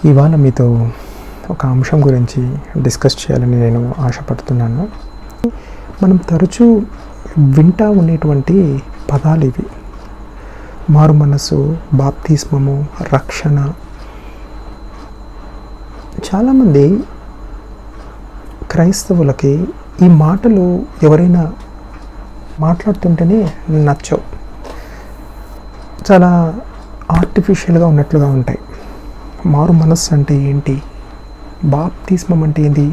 ఇవాళ మీతో ఒక అంశం గురించి డిస్కస్ చేయాలని నేను ఆశపడుతున్నాను. మనం తరచూ వింటూ ఉండేటువంటి పదాలు ఇవి: మారు మనసు, బాప్తిస్మము, రక్షణ. చాలామంది క్రైస్తవులకి ఈ మాటలు ఎవరైనా మాట్లాడుతుంటేనే నచ్చవు, చాలా ఆర్టిఫిషియల్గా ఉన్నట్లుగా ఉంటాయి. మారు మనస్సు అంటే ఏంటి, బాప్తిస్మం అంటే ఏంటి?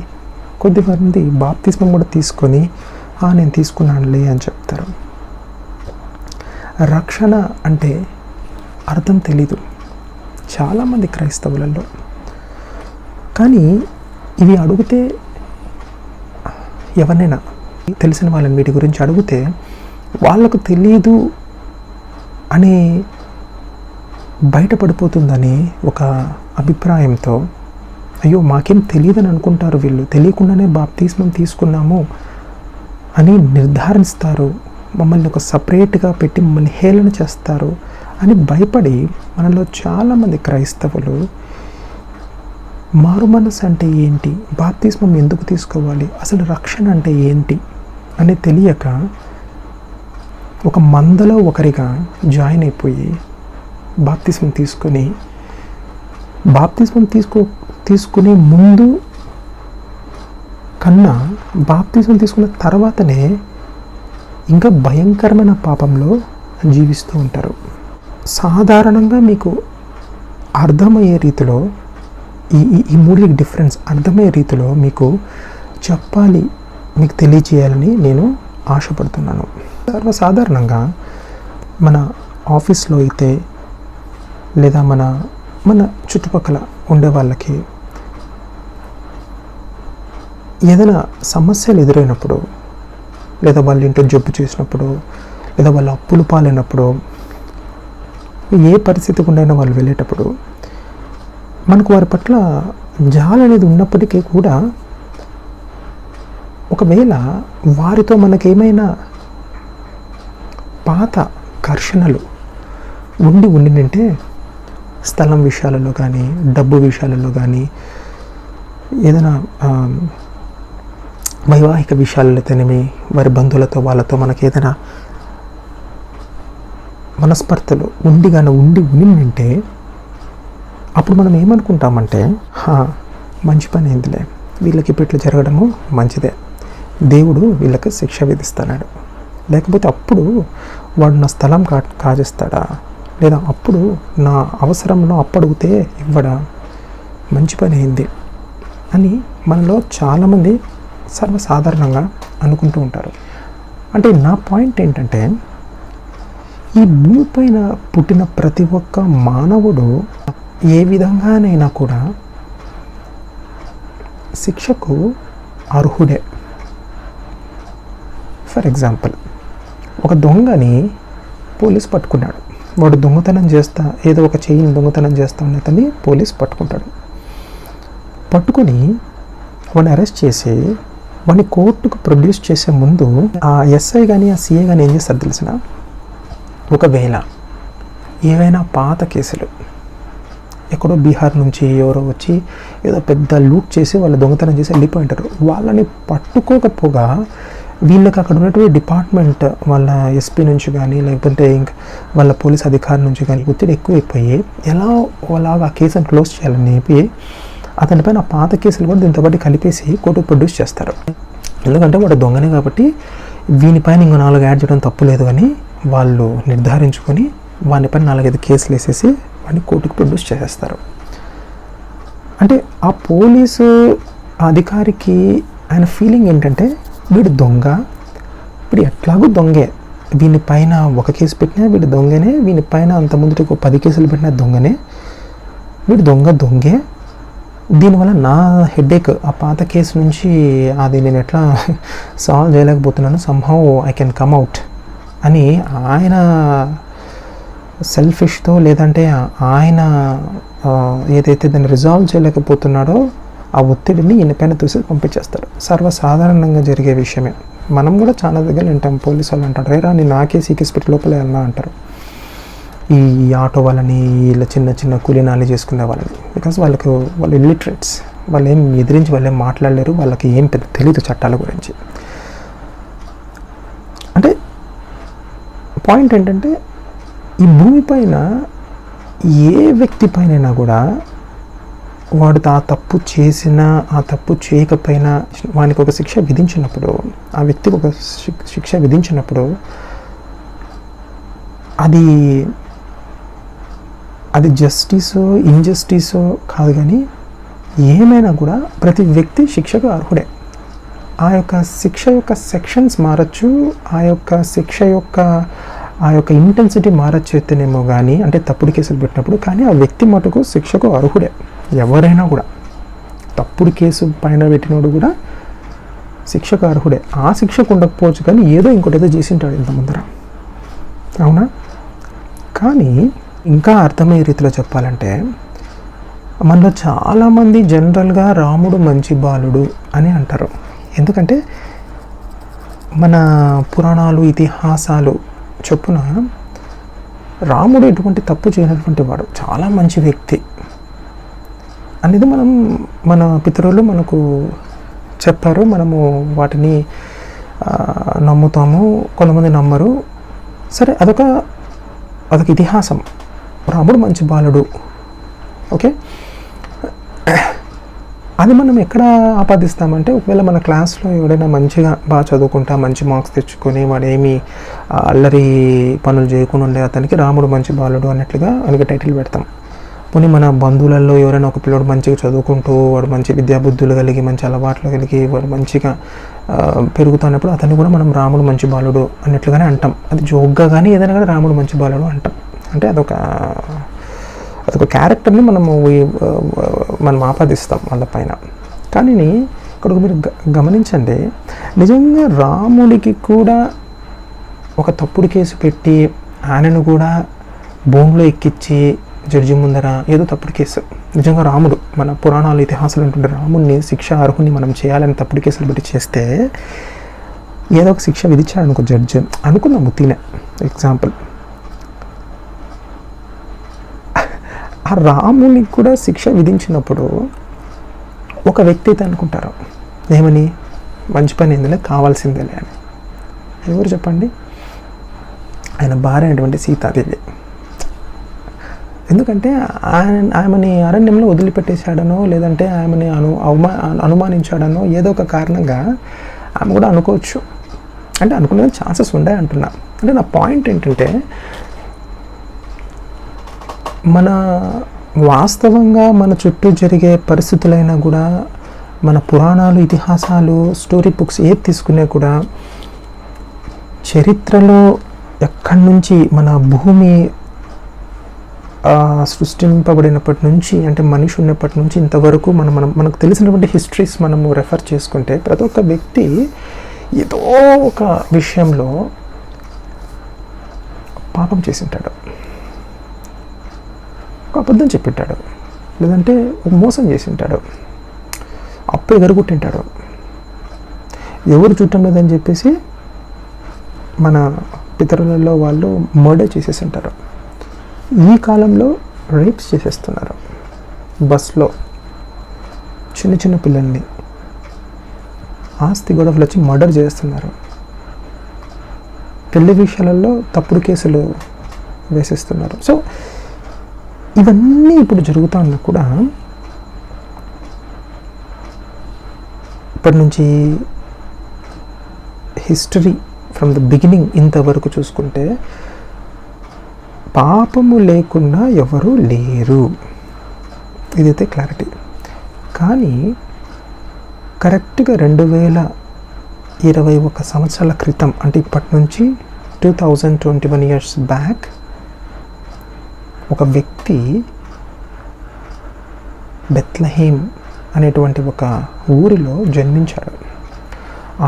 కొద్దిమంది బాప్తిస్మం కూడా తీసుకొని నేను తీసుకున్నానులే అని చెప్తారు. రక్షణ అంటే అర్థం తెలీదు చాలామంది క్రైస్తవులలో. కానీ ఇవి అడిగితే ఎవరినైనా తెలిసిన వాళ్ళని వీటి గురించి అడిగితే వాళ్ళకు తెలియదు అని బయటపడిపోతుందని ఒక అభిప్రాయంతో, అయ్యో మాకేం తెలియదని అనుకుంటారు వీళ్ళు, తెలియకుండానే బాప్తిస్మం తీసుకున్నాము అని నిర్ధారిస్తారు, మమ్మల్ని ఒక సపరేట్గా పెట్టి మమ్మల్ని హేళన చేస్తారు అని భయపడి మనలో చాలామంది క్రైస్తవులు మారు మనసు అంటే ఏంటి, బాప్తిస్మం ఎందుకు తీసుకోవాలి, అసలు రక్షణ అంటే ఏంటి అని తెలియక ఒక మందలో ఒకరిగా జాయిన్ అయిపోయి బాప్తిస్మం తీసుకునే ముందు కన్నా బాప్తిస్మం తీసుకున్న తర్వాతనే ఇంకా భయంకరమైన పాపంలో జీవిస్తూ ఉంటారు. సాధారణంగా మీకు అర్థమయ్యే రీతిలో ఈ మూడికి డిఫరెన్స్ అర్థమయ్యే రీతిలో మీకు చెప్పాలి, మీకు తెలియచేయాలని నేను ఆశపడుతున్నాను. సర్వసాధారణంగా మన ఆఫీస్లో అయితే లేదా మన చుట్టుపక్కల ఉండే వాళ్ళకి ఏదైనా సమస్యలు ఎదురైనప్పుడు, లేదా వాళ్ళ ఇంట్లో జబ్బు చేసినప్పుడు, లేదా వాళ్ళ అప్పులు పాలైనప్పుడు, ఏ పరిస్థితి గుండైనా వాళ్ళు వెళ్ళేటప్పుడు మనకు వారి పట్ల జాలి అనేది ఉన్నప్పటికీ కూడా ఒకవేళ వారితో మనకేమైనా పాత ఘర్షణలు ఉండింటే స్థలం విషయాలలో కానీ, డబ్బు విషయాలలో కానీ, ఏదైనా వైవాహిక విషయాలతోనేమి, వారి బంధువులతో వాళ్ళతో మనకి ఏదైనా మనస్పర్ధలు ఉండింటే అప్పుడు మనం ఏమనుకుంటామంటే, మంచి పని ఏందిలే, వీళ్ళకి ఇప్పుడు ఇట్లా జరగడము మంచిదే, దేవుడు వీళ్ళకి శిక్ష విధిస్తున్నాడు, లేకపోతే అప్పుడు వాడు నా స్థలం కాజేస్తాడా, లేదా అప్పుడు నా అవసరంలో అప్పడిగితే ఇవ్వడా, మంచి పని అయింది అని మనలో చాలామంది సర్వసాధారణంగా అనుకుంటూ ఉంటారు. అంటే నా పాయింట్ ఏంటంటే, ఈ భూమిపైన పుట్టిన ప్రతి ఒక్క మానవుడు ఏ విధంగానైనా కూడా శిక్షకు అర్హుడే. ఫర్ ఎగ్జాంపుల్, ఒక దొంగని పోలీస్ పట్టుకున్నాడు, వాడు దొంగతనం చేస్తా ఏదో ఒక చైన్ దొంగతనం చేస్తా ఉన్నతని పోలీస్ పట్టుకుంటాడు. పట్టుకొని వాడిని అరెస్ట్ చేసి వాడిని కోర్టుకు ప్రొడ్యూస్ చేసే ముందు ఆ ఎస్ఐ కానీ ఆ సిఐ కానీ ఏం చేస్తారు తెలిసిన, ఒకవేళ ఏవైనా పాత కేసులు, ఎక్కడో బీహార్ నుంచి ఎవరో వచ్చి ఏదో పెద్ద లూట్ చేసి వాళ్ళు దొంగతనం చేసి వెళ్ళిపోయింటారు, వాళ్ళని పట్టుకోకపోగా వీళ్ళకి అక్కడ ఉన్నటువంటి డిపార్ట్మెంట్ వాళ్ళ ఎస్పీ నుంచి కానీ, లేకపోతే ఇంకా వాళ్ళ పోలీస్ అధికారి నుంచి కానీ ఒత్తిడి ఎక్కువైపోయి అలాగా ఆ కేసును క్లోజ్ చేయాలని చెప్పి అతనిపైన ఆ పాత కేసులు కూడా దీంతో పాటు కలిపేసి కోర్టుకు ప్రొడ్యూస్ చేస్తారు. ఎందుకంటే వాడు దొంగనే కాబట్టి వీనిపైన ఇంకో 4 యాడ్ చేయడం తప్పు లేదు అని వాళ్ళు నిర్ధారించుకొని వానిపైన 4-5 కేసులు వేసేసి వాడిని కోర్టుకు ప్రొడ్యూస్ చేసేస్తారు. అంటే ఆ పోలీసు అధికారికి ఆయన ఫీలింగ్ ఏంటంటే, వీడు దొంగ, ఇప్పుడు ఎట్లాగూ దొంగే, వీనిపైన ఒక కేసు పెట్టినా వీడు దొంగనే, వీనిపైన అంత ముందుకు 10 కేసులు పెట్టినా దొంగనే, వీడు దొంగే, దీనివల్ల నా హెడేక్, ఆ పాత కేసు నుంచి అది నేను ఎట్లా సాల్వ్ చేయలేకపోతున్నాను, somehow I can come out అని ఆయన సెల్ఫిష్తో, లేదంటే ఆయన ఏదైతే దాన్ని రిజాల్వ్ చేయలేకపోతున్నాడో ఆ ఒత్తిడిని ఈయనపైన చూసి పంపించేస్తారు. సర్వసాధారణంగా జరిగే విషయమే. మనం కూడా చాలా దగ్గర వింటాం, పోలీసు వాళ్ళు అంటారు, రేరా నేను ఆ కేసు ఈ కేసు పెట్టి లోపలే అన్నా అంటారు. ఈ ఆటో వాళ్ళని, ఇలా చిన్న చిన్న కూలీనాలు చేసుకునే వాళ్ళని. బికాస్ వాళ్ళు ఇల్లిటరేట్స్, వాళ్ళు ఏం ఎదిరించి వాళ్ళు ఏం మాట్లాడలేరు, వాళ్ళకి ఏం పెద్ద తెలియదు చట్టాల గురించి. అంటే పాయింట్ ఏంటంటే, ఈ భూమిపైన ఏ వ్యక్తి పైన కూడా వాడు ఆ తప్పు చేసినా ఆ తప్పు చేయకపోయినా వానికి ఒక శిక్ష విధించినప్పుడు, ఆ వ్యక్తికి ఒక శిక్ష విధించినప్పుడు అది జస్టిసో ఇంజస్టిసో కాదు, కానీ ఏమైనా కూడా ప్రతి వ్యక్తి శిక్షకు అర్హుడే. ఆ యొక్క శిక్ష యొక్క సెక్షన్స్ మారచ్చు, ఆ యొక్క శిక్ష యొక్క ఇంటెన్సిటీ మారచ్చు అయితేనేమో కానీ, అంటే తప్పుడు కేసులు పెట్టినప్పుడు, కానీ ఆ వ్యక్తి మటుకు శిక్షకు అర్హుడే. ఎవరైనా కూడా తప్పుడు కేసు పైన పెట్టినోడు కూడా శిక్షకు అర్హుడే. ఆ శిక్షకు ఉండకపోవచ్చు, కానీ ఇంకోటి ఏదో చేసింటాడు ఇంత ముందర, అవునా? కానీ ఇంకా అర్థమయ్యే రీతిలో చెప్పాలంటే, మనలో చాలామంది జనరల్గా రాముడు మంచి బాలుడు అని అంటారు. ఎందుకంటే మన పురాణాలు, ఇతిహాసాలు చొప్పున రాముడు ఎటువంటి తప్పు చేయనటువంటి వాడు, చాలా మంచి వ్యక్తి అనేది మన పితరులు మనకు చెప్పారు. మనము వాటిని నమ్ముతాము, కొంతమంది నమ్మరు. సరే, అదొక ఇతిహాసం. రాముడు మంచి బాలుడు, ఓకే. అది మనం ఎక్కడ ఆపాదిస్తామంటే, ఒకవేళ మన క్లాస్లో ఎవడైనా మంచిగా బాగా చదువుకుంటా మంచి మార్క్స్ తెచ్చుకొని వాడేమి అల్లరి పనులు చేయకుండా ఉండే అతనికి రాముడు మంచి బాలుడు అన్నట్లుగా మనకి టైటిల్ పెడతాం. పోనీ మన బంధువులలో ఎవరైనా ఒక పిల్లడు మంచిగా చదువుకుంటూ, వాడు మంచి విద్యాబుద్ధులు కలిగి, మంచి అలవాట్లు కలిగి, వాడు మంచిగా పెరుగుతున్నప్పుడు అతన్ని కూడా మనం రాముడు మంచి బాలుడు అన్నట్లుగానే అంటాం. అది జోక్గా కానీ ఏదైనా కానీ రాముడు మంచి బాలుడు అంటాం. అంటే అదొక క్యారెక్టర్ని మనం ఆపాదిస్తాం వాళ్ళపైన. కానీ ఇక్కడ మీరు గమనించండి, నిజంగా రాముడికి కూడా ఒక తప్పుడు కేసు పెట్టి ఆయనను కూడా బోన్లో ఎక్కించి జడ్జి ముందర ఏదో తప్పుడు కేసు, నిజంగా రాముడు, మన పురాణాలు ఇతిహాసాలు అంటుంటే రాముడిని శిక్ష అర్హుని మనం చేయాలని తప్పుడు కేసులు పెట్టి చేస్తే ఏదో ఒక శిక్ష విధించాడు అనుకో జడ్జి, అనుకుందాం ఉత్తినే ఎగ్జాంపుల్. ఆ రామునికి కూడా శిక్ష విధించినప్పుడు ఒక వ్యక్తి అయితే అనుకుంటారు ఏమని, మంచి పని ఏందిలే, కావాల్సిందేలే అని. ఎవరు చెప్పండి? ఆయన భార్య అయినటువంటి సీతాదేవి. ఎందుకంటే ఆమెని అరణ్యంలో వదిలిపెట్టేశాడనో, లేదంటే ఆమెని అనుమానించాడనో ఏదో ఒక కారణంగా ఆమె కూడా అనుకోవచ్చు. అంటే అనుకునే ఛాన్సెస్ ఉండే అంటున్నా. అంటే నా పాయింట్ ఏంటంటే, మన వాస్తవంగా మన చుట్టూ జరిగే పరిస్థితులైనా కూడా, మన పురాణాలు, ఇతిహాసాలు, స్టోరీ బుక్స్ ఏది తీసుకున్నా కూడా, చరిత్రలో ఎక్కడి నుంచి మన భూమి సృష్టింపబడినప్పటి నుంచి, అంటే మనిషి ఉన్నప్పటి నుంచి ఇంతవరకు మనకు తెలిసినటువంటి హిస్టరీస్ మనము రెఫర్ చేసుకుంటే, ప్రతి ఒక్క వ్యక్తి ఏదో ఒక విషయంలో పాపం చేసింటాడు, ఒక అబద్ధం చెప్పింటాడు, లేదంటే ఒక మోసం చేసింటాడు, అప్పు ఎగరగొట్టింటాడు, ఎవరు చుట్టం లేదని చెప్పేసి మన పితరులలో వాళ్ళు మర్డర్ చేసేసింటారు. ఈ కాలంలో రేప్స్ చేసేస్తున్నారు, బస్లో చిన్న చిన్న పిల్లల్ని ఆస్తి గొడవలు వచ్చి మర్డర్ చేస్తున్నారు, పెళ్లి విషయాలలో తప్పుడు కేసులు వేసేస్తున్నారు. సో ఇవన్నీ ఇప్పుడు జరుగుతూ ఉన్నా కూడా, ఇప్పటి నుంచి హిస్టరీ ఫ్రమ్ ద బిగినింగ్ ఇంతవరకు చూసుకుంటే పాపము లేకుండా ఎవరు లేరు, ఇదైతే క్లారిటీ. కానీ కరెక్ట్గా 2021 సంవత్సరాల క్రితం, అంటే ఇప్పటి నుంచి 2021 ఇయర్స్ బ్యాక్, ఒక వ్యక్తి బెత్లహేమ్ అనేటువంటి ఒక ఊరిలో జన్మించాడు.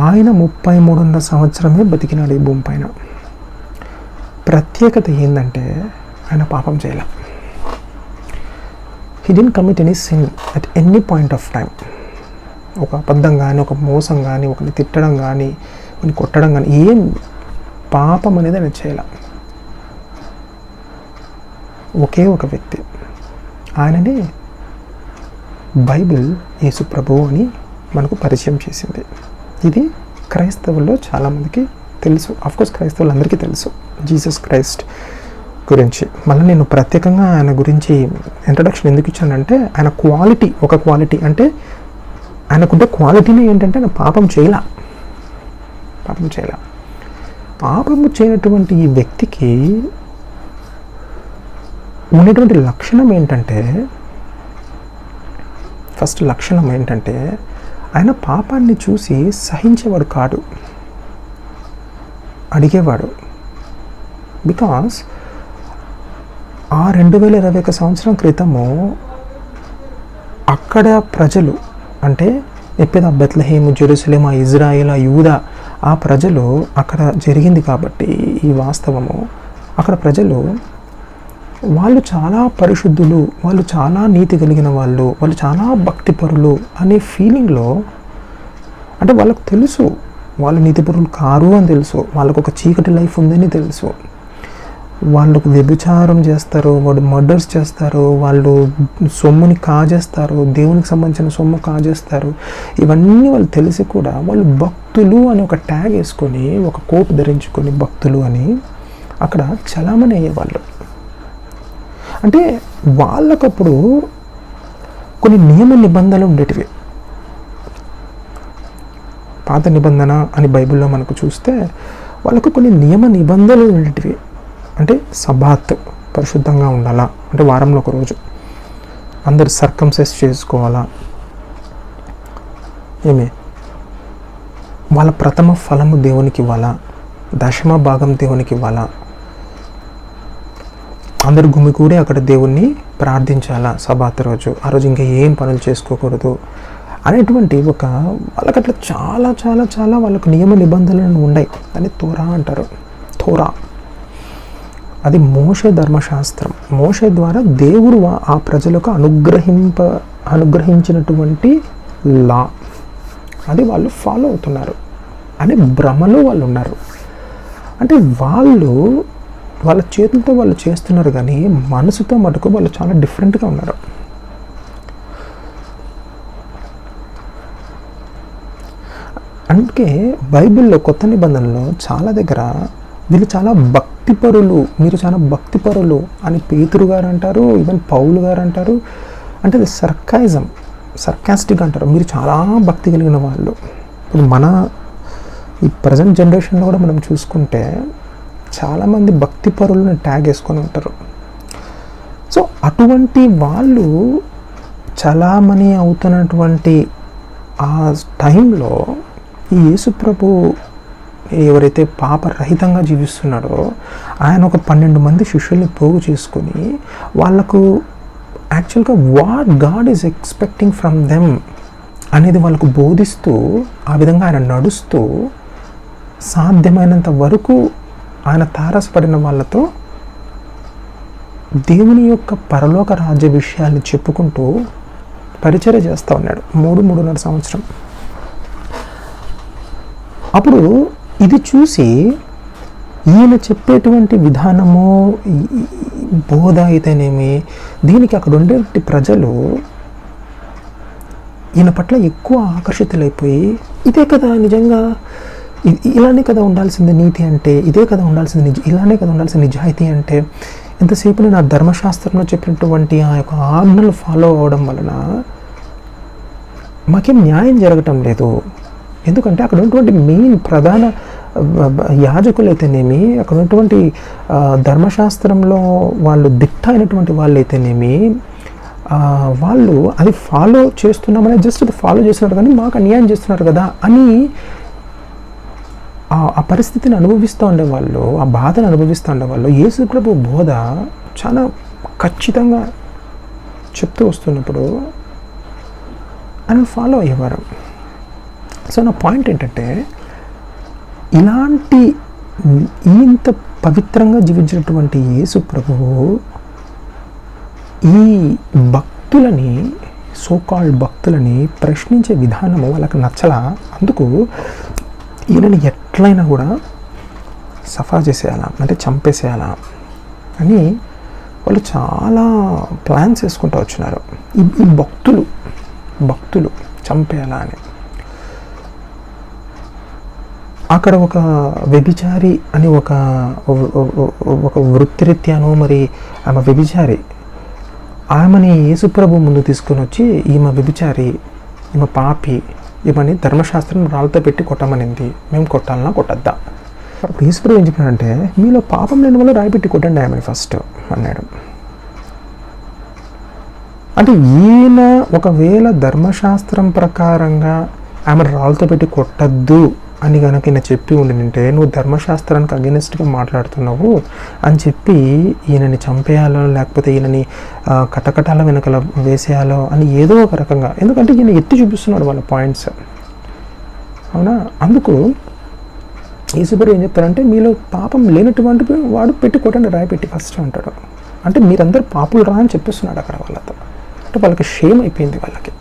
ఆయన 33 సంవత్సరమే బతికినాడు ఈ భూమి పైన. ప్రత్యేకత ఏంటంటే, ఆయన పాపం చేయలే. He didn't commit any sin at any point of time. ఒక అబద్ధం కానీ, ఒక మోసం కానీ, ఒకరిని తిట్టడం కానీ, ఒకరిని కొట్టడం కానీ, ఏం పాపం అనేది ఆయన చేయలే. ఒకే ఒక వ్యక్తి, ఆయననే బైబిల్ యేసు ప్రభువు అని మనకు పరిచయం చేసింది. ఇది క్రైస్తవుల్లో చాలామందికి తెలుసు. ఆఫ్కోర్స్ క్రైస్తవులందరికీ తెలుసు జీసస్ క్రైస్ట్ గురించి. మళ్ళీ నేను ప్రత్యేకంగా ఆయన గురించి ఇంట్రడక్షన్ ఎందుకు ఇచ్చానంటే, ఆయన క్వాలిటీ, ఒక క్వాలిటీ అంటే ఆయనకుంటే క్వాలిటీనే ఏంటంటే ఆయన పాపం చేయలా. పాపము చేయనటువంటి ఈ వ్యక్తికి ఉన్నటువంటి లక్షణం ఏంటంటే, ఫస్ట్ లక్షణం ఏంటంటే ఆయన పాపాన్ని చూసి సహించేవాడు కాడు, అడిగేవాడు. బికాస్ ఆ 2021 సంవత్సరం క్రితము అక్కడ ప్రజలు, అంటే చెప్పేది బెత్లెహేము, జెరూసలేము, ఇజ్రాయేల్, యూదా, ఆ ప్రజలు అక్కడ జరిగింది కాబట్టి ఈ వాస్తవము, అక్కడ ప్రజలు వాళ్ళు చాలా పరిశుద్ధులు, వాళ్ళు చాలా నీతి కలిగిన వాళ్ళు, వాళ్ళు చాలా భక్తిపరులు అనే ఫీలింగ్లో, అంటే వాళ్ళకు తెలుసు వాళ్ళు నీతిపరులు కారు అని తెలుసు, వాళ్ళకు ఒక చీకటి లైఫ్ ఉందని తెలుసు, వాళ్ళకు వ్యభిచారం చేస్తారు, వాళ్ళు మర్డర్స్ చేస్తారు, వాళ్ళు సొమ్ముని కాజేస్తారు, దేవునికి సంబంధించిన సొమ్ము కాజేస్తారు, ఇవన్నీ వాళ్ళు తెలిసి కూడా వాళ్ళు భక్తులు అని ఒక ట్యాగ్ వేసుకొని, ఒక కోట్ ధరించుకొని భక్తులు అని అక్కడ చలామణి అయ్యేవాళ్ళు. అంటే వాళ్ళకప్పుడు కొన్ని నియమ నిబంధనలు ఉండేటివి. పాత నిబంధన అని బైబిల్లో మనకు చూస్తే వాళ్ళకు కొన్ని నియమ నిబంధనలు ఉండేటివి. అంటే సబాత్ పరిశుద్ధంగా ఉండాలా, అంటే వారంలో ఒక రోజు అందరు సర్కంసైజ్ చేసుకోవాలా, వాళ్ళ ప్రథమ ఫలము దేవునికి ఇవ్వాలా, దశమ భాగం దేవునికి ఇవ్వాలా, అందరు గుమికూడి అక్కడ దేవుణ్ణి ప్రార్థించాలా సబాత్ రోజు, ఆ రోజు ఇంకా ఏం పనులు చేసుకోకూడదు అనేటువంటి ఒక వాళ్ళకట్లా చాలా చాలా చాలా వాళ్ళకు నియమ నిబంధనలు ఉన్నాయి. దాన్ని తోరా అంటారు. తోరా అది మోషే ధర్మశాస్త్రం. మోషే ద్వారా దేవుడు ఆ ప్రజలకు అనుగ్రహించినటువంటి లా, అది వాళ్ళు ఫాలో అవుతున్నారు అనే భ్రమలో వాళ్ళు ఉన్నారు. అంటే వాళ్ళ చేతులతో వాళ్ళు చేస్తున్నారు, కానీ మనసుతో మటుకు వాళ్ళు చాలా డిఫరెంట్గా ఉన్నారు. అందుకే బైబిల్లో కొత్త నిబంధనలో చాలా దగ్గర వీళ్ళు చాలా భక్తిపరులు, మీరు చాలా భక్తిపరులు అని పేతురు గారు అంటారు, ఈవెన్ పౌలు గారు అంటారు. అంటే అది సర్కాస్టిక్ అంటారు, మీరు చాలా భక్తి కలిగిన వాళ్ళు. ఇప్పుడు మన ఈ ప్రజెంట్ జనరేషన్లో కూడా మనం చూసుకుంటే చాలామంది భక్తిపరులను ట్యాగ్ వేసుకొని ఉంటారు. సో అటువంటి వాళ్ళు చలామణి అవుతున్నటువంటి ఆ టైంలో ఈ యేసుప్రభు ఎవరైతే పాపరహితంగా జీవిస్తున్నాడో ఆయన ఒక 12 మంది శిష్యుల్ని పోగు చేసుకొని వాళ్ళకు యాక్చువల్గా what God is expecting from them అనేది వాళ్ళకు బోధిస్తూ, ఆ విధంగా ఆయన నడుస్తూ సాధ్యమైనంత వరకు ఆయన తారసపడిన వాళ్ళతో దేవుని యొక్క పరలోక రాజ్య విషయాల్ని చెప్పుకుంటూ పరిచర్య చేస్తూ ఉన్నాడు 3.5 సంవత్సరం. అప్పుడు ఇది చూసి ఈయన చెప్పేటువంటి విధానము, బోధ అయితేనేమి, దీనికి అక్కడ ఉండే ప్రజలు ఈయన పట్ల ఎక్కువ ఆకర్షితులైపోయి, ఇదే కదా నిజంగా, ఇలానే కదా ఉండాల్సింది నీతి అంటే, ఇదే కదా ఉండాల్సింది ఇలానే కదా ఉండాల్సిన నిజాయితీ అంటే, ఎంతసేపు నేను ఆ ధర్మశాస్త్రంలో చెప్పినటువంటి ఆ యొక్క ఆజ్ఞలు ఫాలో అవ్వడం వలన మాకేం న్యాయం జరగటం లేదు. ఎందుకంటే అక్కడ ఉన్నటువంటి మెయిన్ ప్రధాన యాజకులు అయితేనేమి, అక్కడ ఉన్నటువంటి ధర్మశాస్త్రంలో వాళ్ళు దిట్ట అయినటువంటి వాళ్ళు అయితేనేమి, వాళ్ళు అది ఫాలో చేస్తున్నామని జస్ట్ అది ఫాలో చేస్తున్నారు, కానీ మాకు అన్యాయం చేస్తున్నారు కదా అని ఆ పరిస్థితిని అనుభవిస్తూ ఉండేవాళ్ళు, ఆ బాధను అనుభవిస్తూ ఉండేవాళ్ళు. యేసుప్రభు బోధ చాలా ఖచ్చితంగా చెప్తూ వస్తున్నప్పుడు ఆయన ఫాలో అయ్యేవారు. సో నా పాయింట్ ఏంటంటే, ఇలాంటి ఇంత పవిత్రంగా జీవించినటువంటి యేసు ప్రభువు ఈ భక్తులని, సోకాల్డ్ భక్తులని ప్రశ్నించే విధానము వాళ్ళకి నచ్చలా. అందుకు ఈయనని ఎట్లయినా కూడా సఫా చేసేయాలా, అంటే చంపేసేయాలా అని వాళ్ళు చాలా ప్లాన్స్ వేసుకుంటూ వచ్చినారు. ఈ భక్తులు చంపేయాలా అని. అక్కడ ఒక వ్యభిచారి అని ఒక వృత్తిరీత్యాను, మరి ఆమె వ్యభిచారి, ఆమెని యేసుప్రభు ముందు తీసుకొని వచ్చి ఈమె వ్యభిచారి, ఈమె పాపి, ఈమెని ధర్మశాస్త్రం రాళ్ళతో పెట్టి కొట్టమనింది, మేము కొట్టాలన్నా కొట్టద్దా? అప్పుడు యేసుప్రభు ఏం చెప్పినాడంటే, మీలో పాపం లేని వల్ల రాయి పెట్టి కొట్టండి ఆమెని ఫస్ట్ అన్నాడు. అంటే ఈయన ఒకవేళ ధర్మశాస్త్రం ప్రకారంగా ఆమె రాళ్ళతో పెట్టి కొట్టద్దు అని కనుక ఈయన చెప్పి ఉండింటే, నువ్వు ధర్మశాస్త్రానికి అగెనిస్ట్గా మాట్లాడుతున్నావు అని చెప్పి ఈయనని చంపేయాలో లేకపోతే ఈయనని కటకటాల వెనకల వేసేయాలో అని ఏదో ఒక రకంగా, ఎందుకంటే ఈయన ఎత్తి చూపిస్తున్నాడు వాళ్ళ పాయింట్స్, అవునా? అందుకు యేసుప్రభు ఏం చెప్తారంటే, మీలో పాపం లేనటువంటి వాడు పెట్టి కొట్టండి రాయి పెట్టి ఫస్ట్ అంటాడు. అంటే మీరందరూ పాపులు రా అని చెప్పిస్తున్నాడు అక్కడ వాళ్ళతో. అంటే వాళ్ళకి షేమ్ అయిపోయింది వాళ్ళకి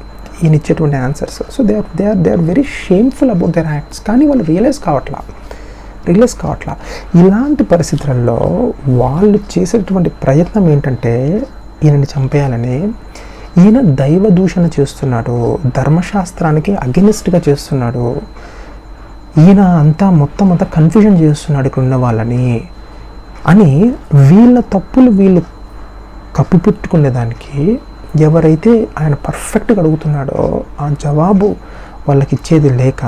ఈయన ఇచ్చేటువంటి answers. So they are very shameful about their acts. కానీ వాళ్ళు రియలైజ్ కావట్లా. ఇలాంటి పరిస్థితులలో వాళ్ళు చేసేటువంటి ప్రయత్నం ఏంటంటే ఈయనని చంపేయాలని. ఈయన దైవ దూషణ చేస్తున్నాడు, ధర్మశాస్త్రానికి అగెనిస్ట్గా చేస్తున్నాడు, ఈయన మొత్తం అంతా కన్ఫ్యూజన్ చేస్తున్నాడు ఇక్కడ ఉన్న వాళ్ళని అని వీళ్ళ తప్పులు వీళ్ళు కప్పిపెట్టుకునేదానికి ఎవరైతే ఆయన పర్ఫెక్ట్గా అడుగుతున్నాడో ఆ జవాబు వాళ్ళకి ఇచ్చేది లేక,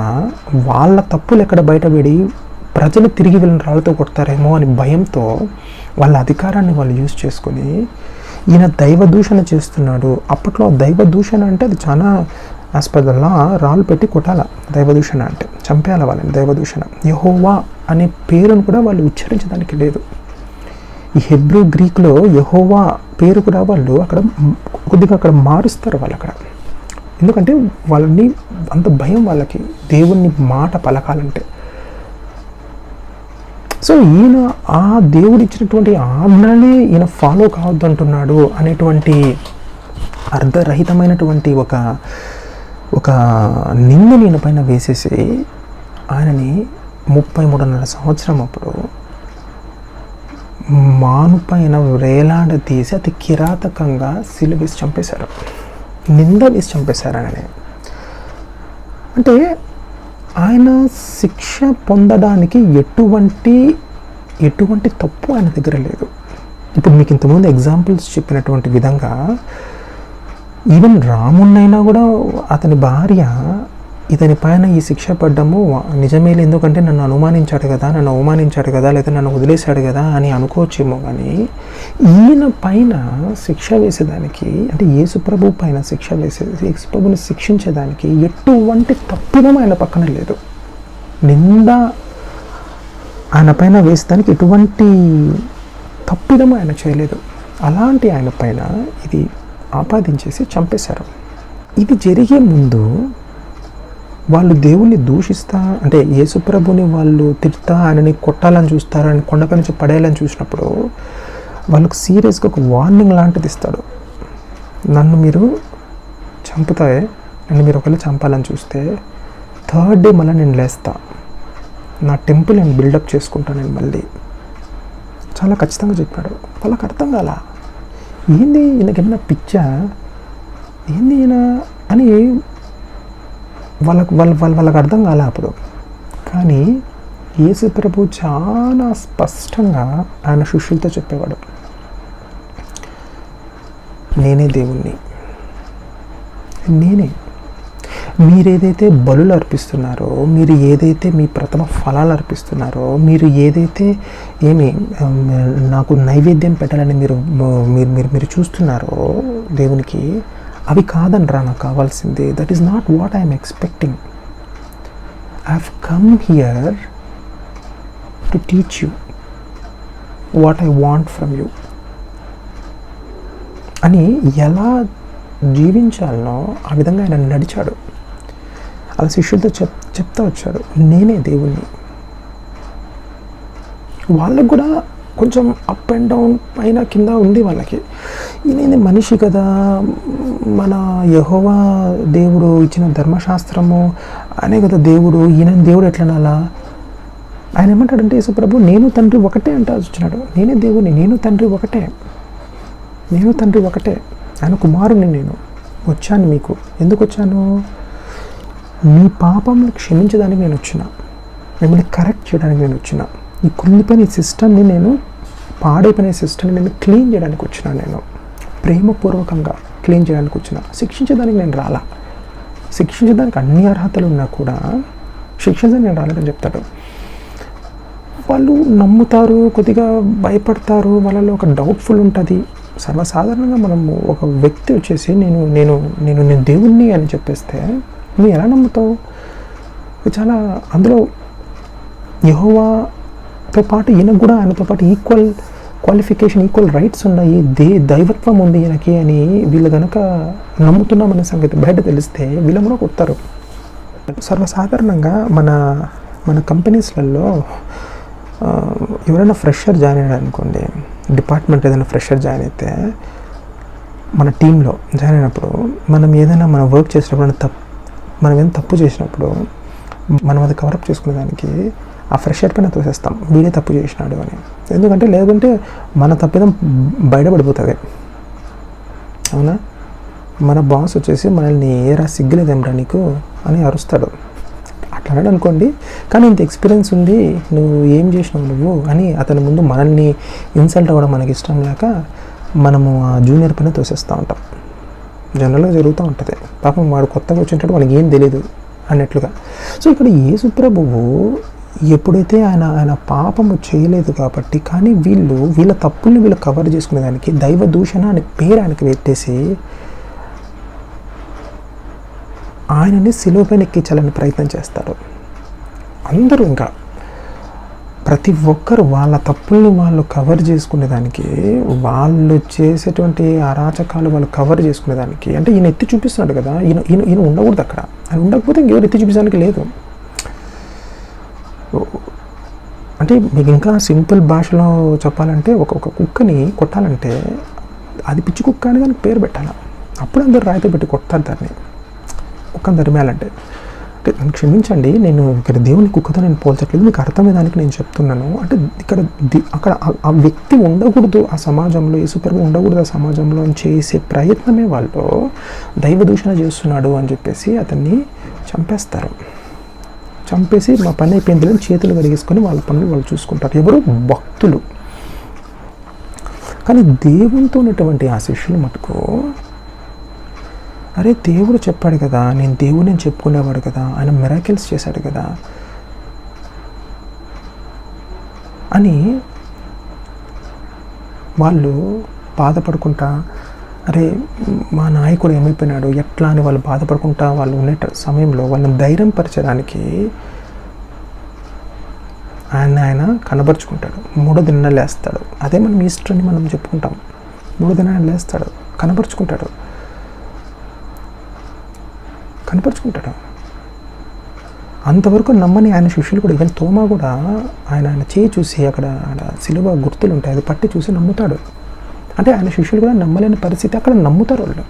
వాళ్ళ తప్పులు ఎక్కడ బయటపడి ప్రజలు తిరిగి వీళ్ళని రాళ్ళతో కొడతారేమో అని భయంతో వాళ్ళ అధికారాన్ని వాళ్ళు యూజ్ చేసుకొని ఈయన దైవ దూషణ చేస్తున్నాడు. అప్పట్లో దైవ దూషణ అంటే అది చాలా ఆస్పదల్లా రాళ్ళు పెట్టి కొట్టాల. దైవ దూషణ అంటే చంపేయాల వాళ్ళని. దైవ దూషణ యెహోవా అనే పేరును కూడా వాళ్ళు ఉచ్చరించడానికి లేదు. ఈ హెబ్రూ గ్రీక్లో యెహోవా పేరు కూడా వాళ్ళు కొద్దిగా అక్కడ మారుస్తారు వాళ్ళు అక్కడ. ఎందుకంటే వాళ్ళని అంత భయం వాళ్ళకి దేవుని మాట పలకాలంటే. సో ఈయన ఆ దేవుడు ఇచ్చినటువంటి ఆజ్ఞనే ఈయన ఫాలో కావద్దు అంటున్నాడు అనేటువంటి అర్ధరహితమైనటువంటి ఒక నిందని ఈయన పైన వేసేసి ఆయనని 33.5 సంవత్సరం అప్పుడు మాను పైన వేలాడ తీసి అతి కిరాతకంగా సిలువ వేసి చంపేశారు, నింద వేసి చంపేశారు ఆయనని. అంటే ఆయన శిక్ష పొందడానికి ఎటువంటి తప్పు ఆయన దగ్గర లేదు. ఇప్పుడు మీకు ఇంతకుముందు ఎగ్జాంపుల్స్ చెప్పినటువంటి విధంగా ఈవెన్ రామున్నైనా కూడా అతని భార్య ఇతని పైన ఈ శిక్ష పడ్డము నిజమేలే, ఎందుకంటే నన్ను అవమానించాడు కదా లేదా నన్ను వదిలేశాడు కదా అని అనుకోవచ్చేమో. కానీ ఈయన పైన శిక్ష వేసేదానికి, అంటే యేసుప్రభు పైన యేసుప్రభుని శిక్షించేదానికి ఎటువంటి తప్పిదం ఆయన పక్కన లేదు. నింద ఆయన పైన వేసేదానికి ఎటువంటి తప్పిదం ఆయన చేయలేదు. అలాంటి ఆయన పైన ఇది ఆపాదించేసి చంపేశారు. ఇది జరిగే ముందు వాళ్ళు దేవుణ్ణి దూషిస్తా, అంటే యేసుప్రభుని వాళ్ళు తిడతా ఆయనని కొట్టాలని చూస్తారు, ఆయన కొండపై నుంచి పడేయాలని చూసినప్పుడు వాళ్ళకు సీరియస్గా ఒక వార్నింగ్ లాంటిది ఇస్తాడు. నన్ను మీరు ఒకవేళ చంపాలని చూస్తే 3rd డే మళ్ళీ నేను లేస్తా, నా టెంపుల్ నేను బిల్డప్ చేసుకుంటాను నేను మళ్ళీ. చాలా ఖచ్చితంగా చెప్పాడు. వాళ్ళకి అర్థం కాల, ఏంది ఈయనకేమైనా పిచ్చా ఏంది ఈయన అని వాళ్ళకి అర్థం కాలే అప్పుడు. కానీ యేసుప్రభు చాలా స్పష్టంగా ఆయన శిష్యులతో చెప్పేవాడు, నేనే దేవుణ్ణి, మీరు ఏదైతే బలులు అర్పిస్తున్నారో, మీరు ఏదైతే మీ ప్రథమ ఫలాలు అర్పిస్తున్నారో, మీరు ఏదైతే నాకు నైవేద్యం పెట్టాలని మీరు చూస్తున్నారో దేవునికి, అవి కాదనరా నాకు కావాల్సింది. That is not what I'm expecting. I have come here to teach you what I want from you అని ఎలా జీవించాలనో ఆ విధంగా ఆయన నడిచాడు. అలా శిష్యులతో చెప్తా వచ్చాడు, నేనే దేవుణ్ణి. వాళ్ళకు కూడా కొంచెం అప్ అండ్ డౌన్ పైన కింద ఉంది వాళ్ళకి. ఈయన మనిషి కదా, మన యెహోవా దేవుడు ఇచ్చిన ధర్మశాస్త్రము అనే కదా దేవుడు, ఈయన దేవుడు ఎట్లనాలా? ఆయన ఏమంటాడంటే యేసుప్రభు నేను తండ్రి ఒకటే అంటా వచ్చినాడు. నేనే దేవుని, నేను తండ్రి ఒకటే. నేను తండ్రి ఒకటే, ఆయన కుమారుని నేను వచ్చాను. మీకు ఎందుకు వచ్చాను? మీ పాపంని క్షమించడానికి నేను వచ్చిన, మిమ్మల్ని కరెక్ట్ చేయడానికి నేను వచ్చిన, ఈ కుళ్ళిపోయిన సిస్టమ్ని నేను, పాడైపోయిన సిస్టమ్ని నేను క్లీన్ చేయడానికి వచ్చిన, నేను ప్రేమపూర్వకంగా క్లీన్ చేయడానికి వచ్చిన, శిక్షించడానికి నేను రాలా. శిక్షించడానికి అన్ని అర్హతలు ఉన్నా కూడా శిక్షించడానికి నేను రాలేదని చెప్తాడు. వాళ్ళు నమ్ముతారు, కొద్దిగా భయపడతారు, వాళ్ళలో ఒక డౌట్ఫుల్ ఉంటుంది. సర్వసాధారణంగా మనము ఒక వ్యక్తి వచ్చేసి నేను నేను నేను నేను దేవుణ్ణి అని చెప్పేస్తే నువ్వు ఎలా నమ్ముతావు? చాలా అందులో యెహోవాతో పాటు ఈయనకు కూడా ఆయనతో పాటు ఈక్వల్ క్వాలిఫికేషన్, ఈక్వల్ రైట్స్ ఉన్నాయి, దైవత్వం ఉంది ఈయనకి అని వీళ్ళు కనుక నమ్ముతున్నామనే సంగతి బయట తెలిస్తే వీళ్ళు కూడా కొడతారు. సర్వసాధారణంగా మన మన కంపెనీస్లలో ఎవరైనా ఫ్రెషర్ జాయిన్ అయ్యాడు అనుకోండి, డిపార్ట్మెంట్ ఏదైనా ఫ్రెషర్ జాయిన్ అయితే మన టీంలో జాయిన్ అయినప్పుడు మనం ఏదైనా మనం వర్క్ చేసినప్పుడు మనం ఏదైనా తప్పు చేసినప్పుడు మనం అది కవరప్ చేసుకునే దానికి ఆ ఫ్రెషర్ పైన తోసేస్తాం, వీడే తప్పు చేసినాడు అని. ఎందుకంటే లేదంటే మన తప్పిదం బయటపడిపోతుంది. అవునా? మన బాస్ వచ్చేసి మనల్ని ఏరా సిగ్గులేదేమ్రా నీకు అని అరుస్తాడు. అట్లా అన్నాడు అనుకోండి, కానీ ఇంత ఎక్స్పీరియన్స్ ఉంది, నువ్వు ఏం చేసినావు నువ్వు అని అతని ముందు మనల్ని ఇన్సల్ట్ అవ్వడం మనకి ఇష్టం లేక మనము ఆ జూనియర్ పైన తోసేస్తూ ఉంటాం. జనరల్గా జరుగుతూ ఉంటుంది. పాపం వాడు కొత్తగా వచ్చినట్టు మనకి ఏం తెలియదు అన్నట్లుగా. సో ఇక్కడ యేసు ప్రభువు ఎప్పుడైతే ఆయన పాపము చేయలేదు కాబట్టి, కానీ వీళ్ళ తప్పుల్ని వీళ్ళు కవర్ చేసుకునేదానికి దైవ దూషణ అనే పేరు ఆయనకి పెట్టేసి ఆయనని సిలువపైన ఎక్కించాలని ప్రయత్నం చేస్తారు. అందరూ ఇంకా ప్రతి ఒక్కరు వాళ్ళ తప్పుల్ని వాళ్ళు కవర్ చేసుకునేదానికి, వాళ్ళు చేసేటువంటి అరాచకాలు వాళ్ళు కవర్ చేసుకునేదానికి, అంటే ఈయన ఎత్తి చూపిస్తున్నాడు కదా, ఈయన ఉండకూడదు అక్కడ. ఆయన ఉండకపోతే ఇంకెవరు ఎత్తి చూపించడానికి లేదు. అంటే మీకు ఇంకా సింపుల్ భాషలో చెప్పాలంటే ఒక కుక్కని కొట్టాలంటే అది పిచ్చి కుక్క అని దానికి పేరు పెట్టాలి. అప్పుడు అందరు రాయితో పెట్టి కొట్టారు దాన్ని, కుక్కను తరిమేయాలంటే. అంటే నన్ను క్షమించండి, నేను ఇక్కడ దేవుని కుక్కతో నేను పోల్చట్లేదు, మీకు అర్థమయ్యేదానికి నేను చెప్తున్నాను. అంటే అక్కడ ఆ వ్యక్తి ఉండకూడదు ఆ సమాజంలో, యేసుప్రభువు ఉండకూడదు ఆ సమాజంలో అని చేసే ప్రయత్నమే వాళ్ళు దైవ దూషణ చేస్తున్నాడు అని చెప్పేసి అతన్ని చంపేస్తారు. చంపేసి మా పని అయిపోయింది చేతులు కడిగేసుకొని వాళ్ళ పనులు వాళ్ళు చూసుకుంటారు. ఎవరు? భక్తులు. కానీ దేవునితో ఉన్నటువంటి ఆ శిష్యులు మటుకు, అరే దేవుడు చెప్పాడు కదా, నేను దేవుని అని చెప్పుకునేవాడు కదా, ఆయన మిరాకిల్స్ చేశాడు కదా అని వాళ్ళు బాధపడుకుంటా, అరే మా నాయకుడు ఏమైపోయినాడు ఎట్లా అని వాళ్ళు బాధపడుకుంటా వాళ్ళు ఉండే సమయంలో వాళ్ళని ధైర్యం పరచడానికి ఆయన కనబరుచుకుంటాడు. 3వ దినాన లేస్తాడు. అదే మనం ఈస్టర్ అని మనం చెప్పుకుంటాం. 3వ దినాన లేస్తాడు, కనబరుచుకుంటాడు. అంతవరకు నమ్మని ఆయన శిష్యులు కూడా, ఈవెన్ తోమా కూడా ఆయన చేయి చూసి అక్కడ సిలువ గుర్తులు ఉంటాయి, అది పట్టి చూసి నమ్ముతాడు. అంటే ఆయన శిష్యులు కూడా నమ్మలేని పరిస్థితి, అక్కడ నమ్ముతారు వాళ్ళు.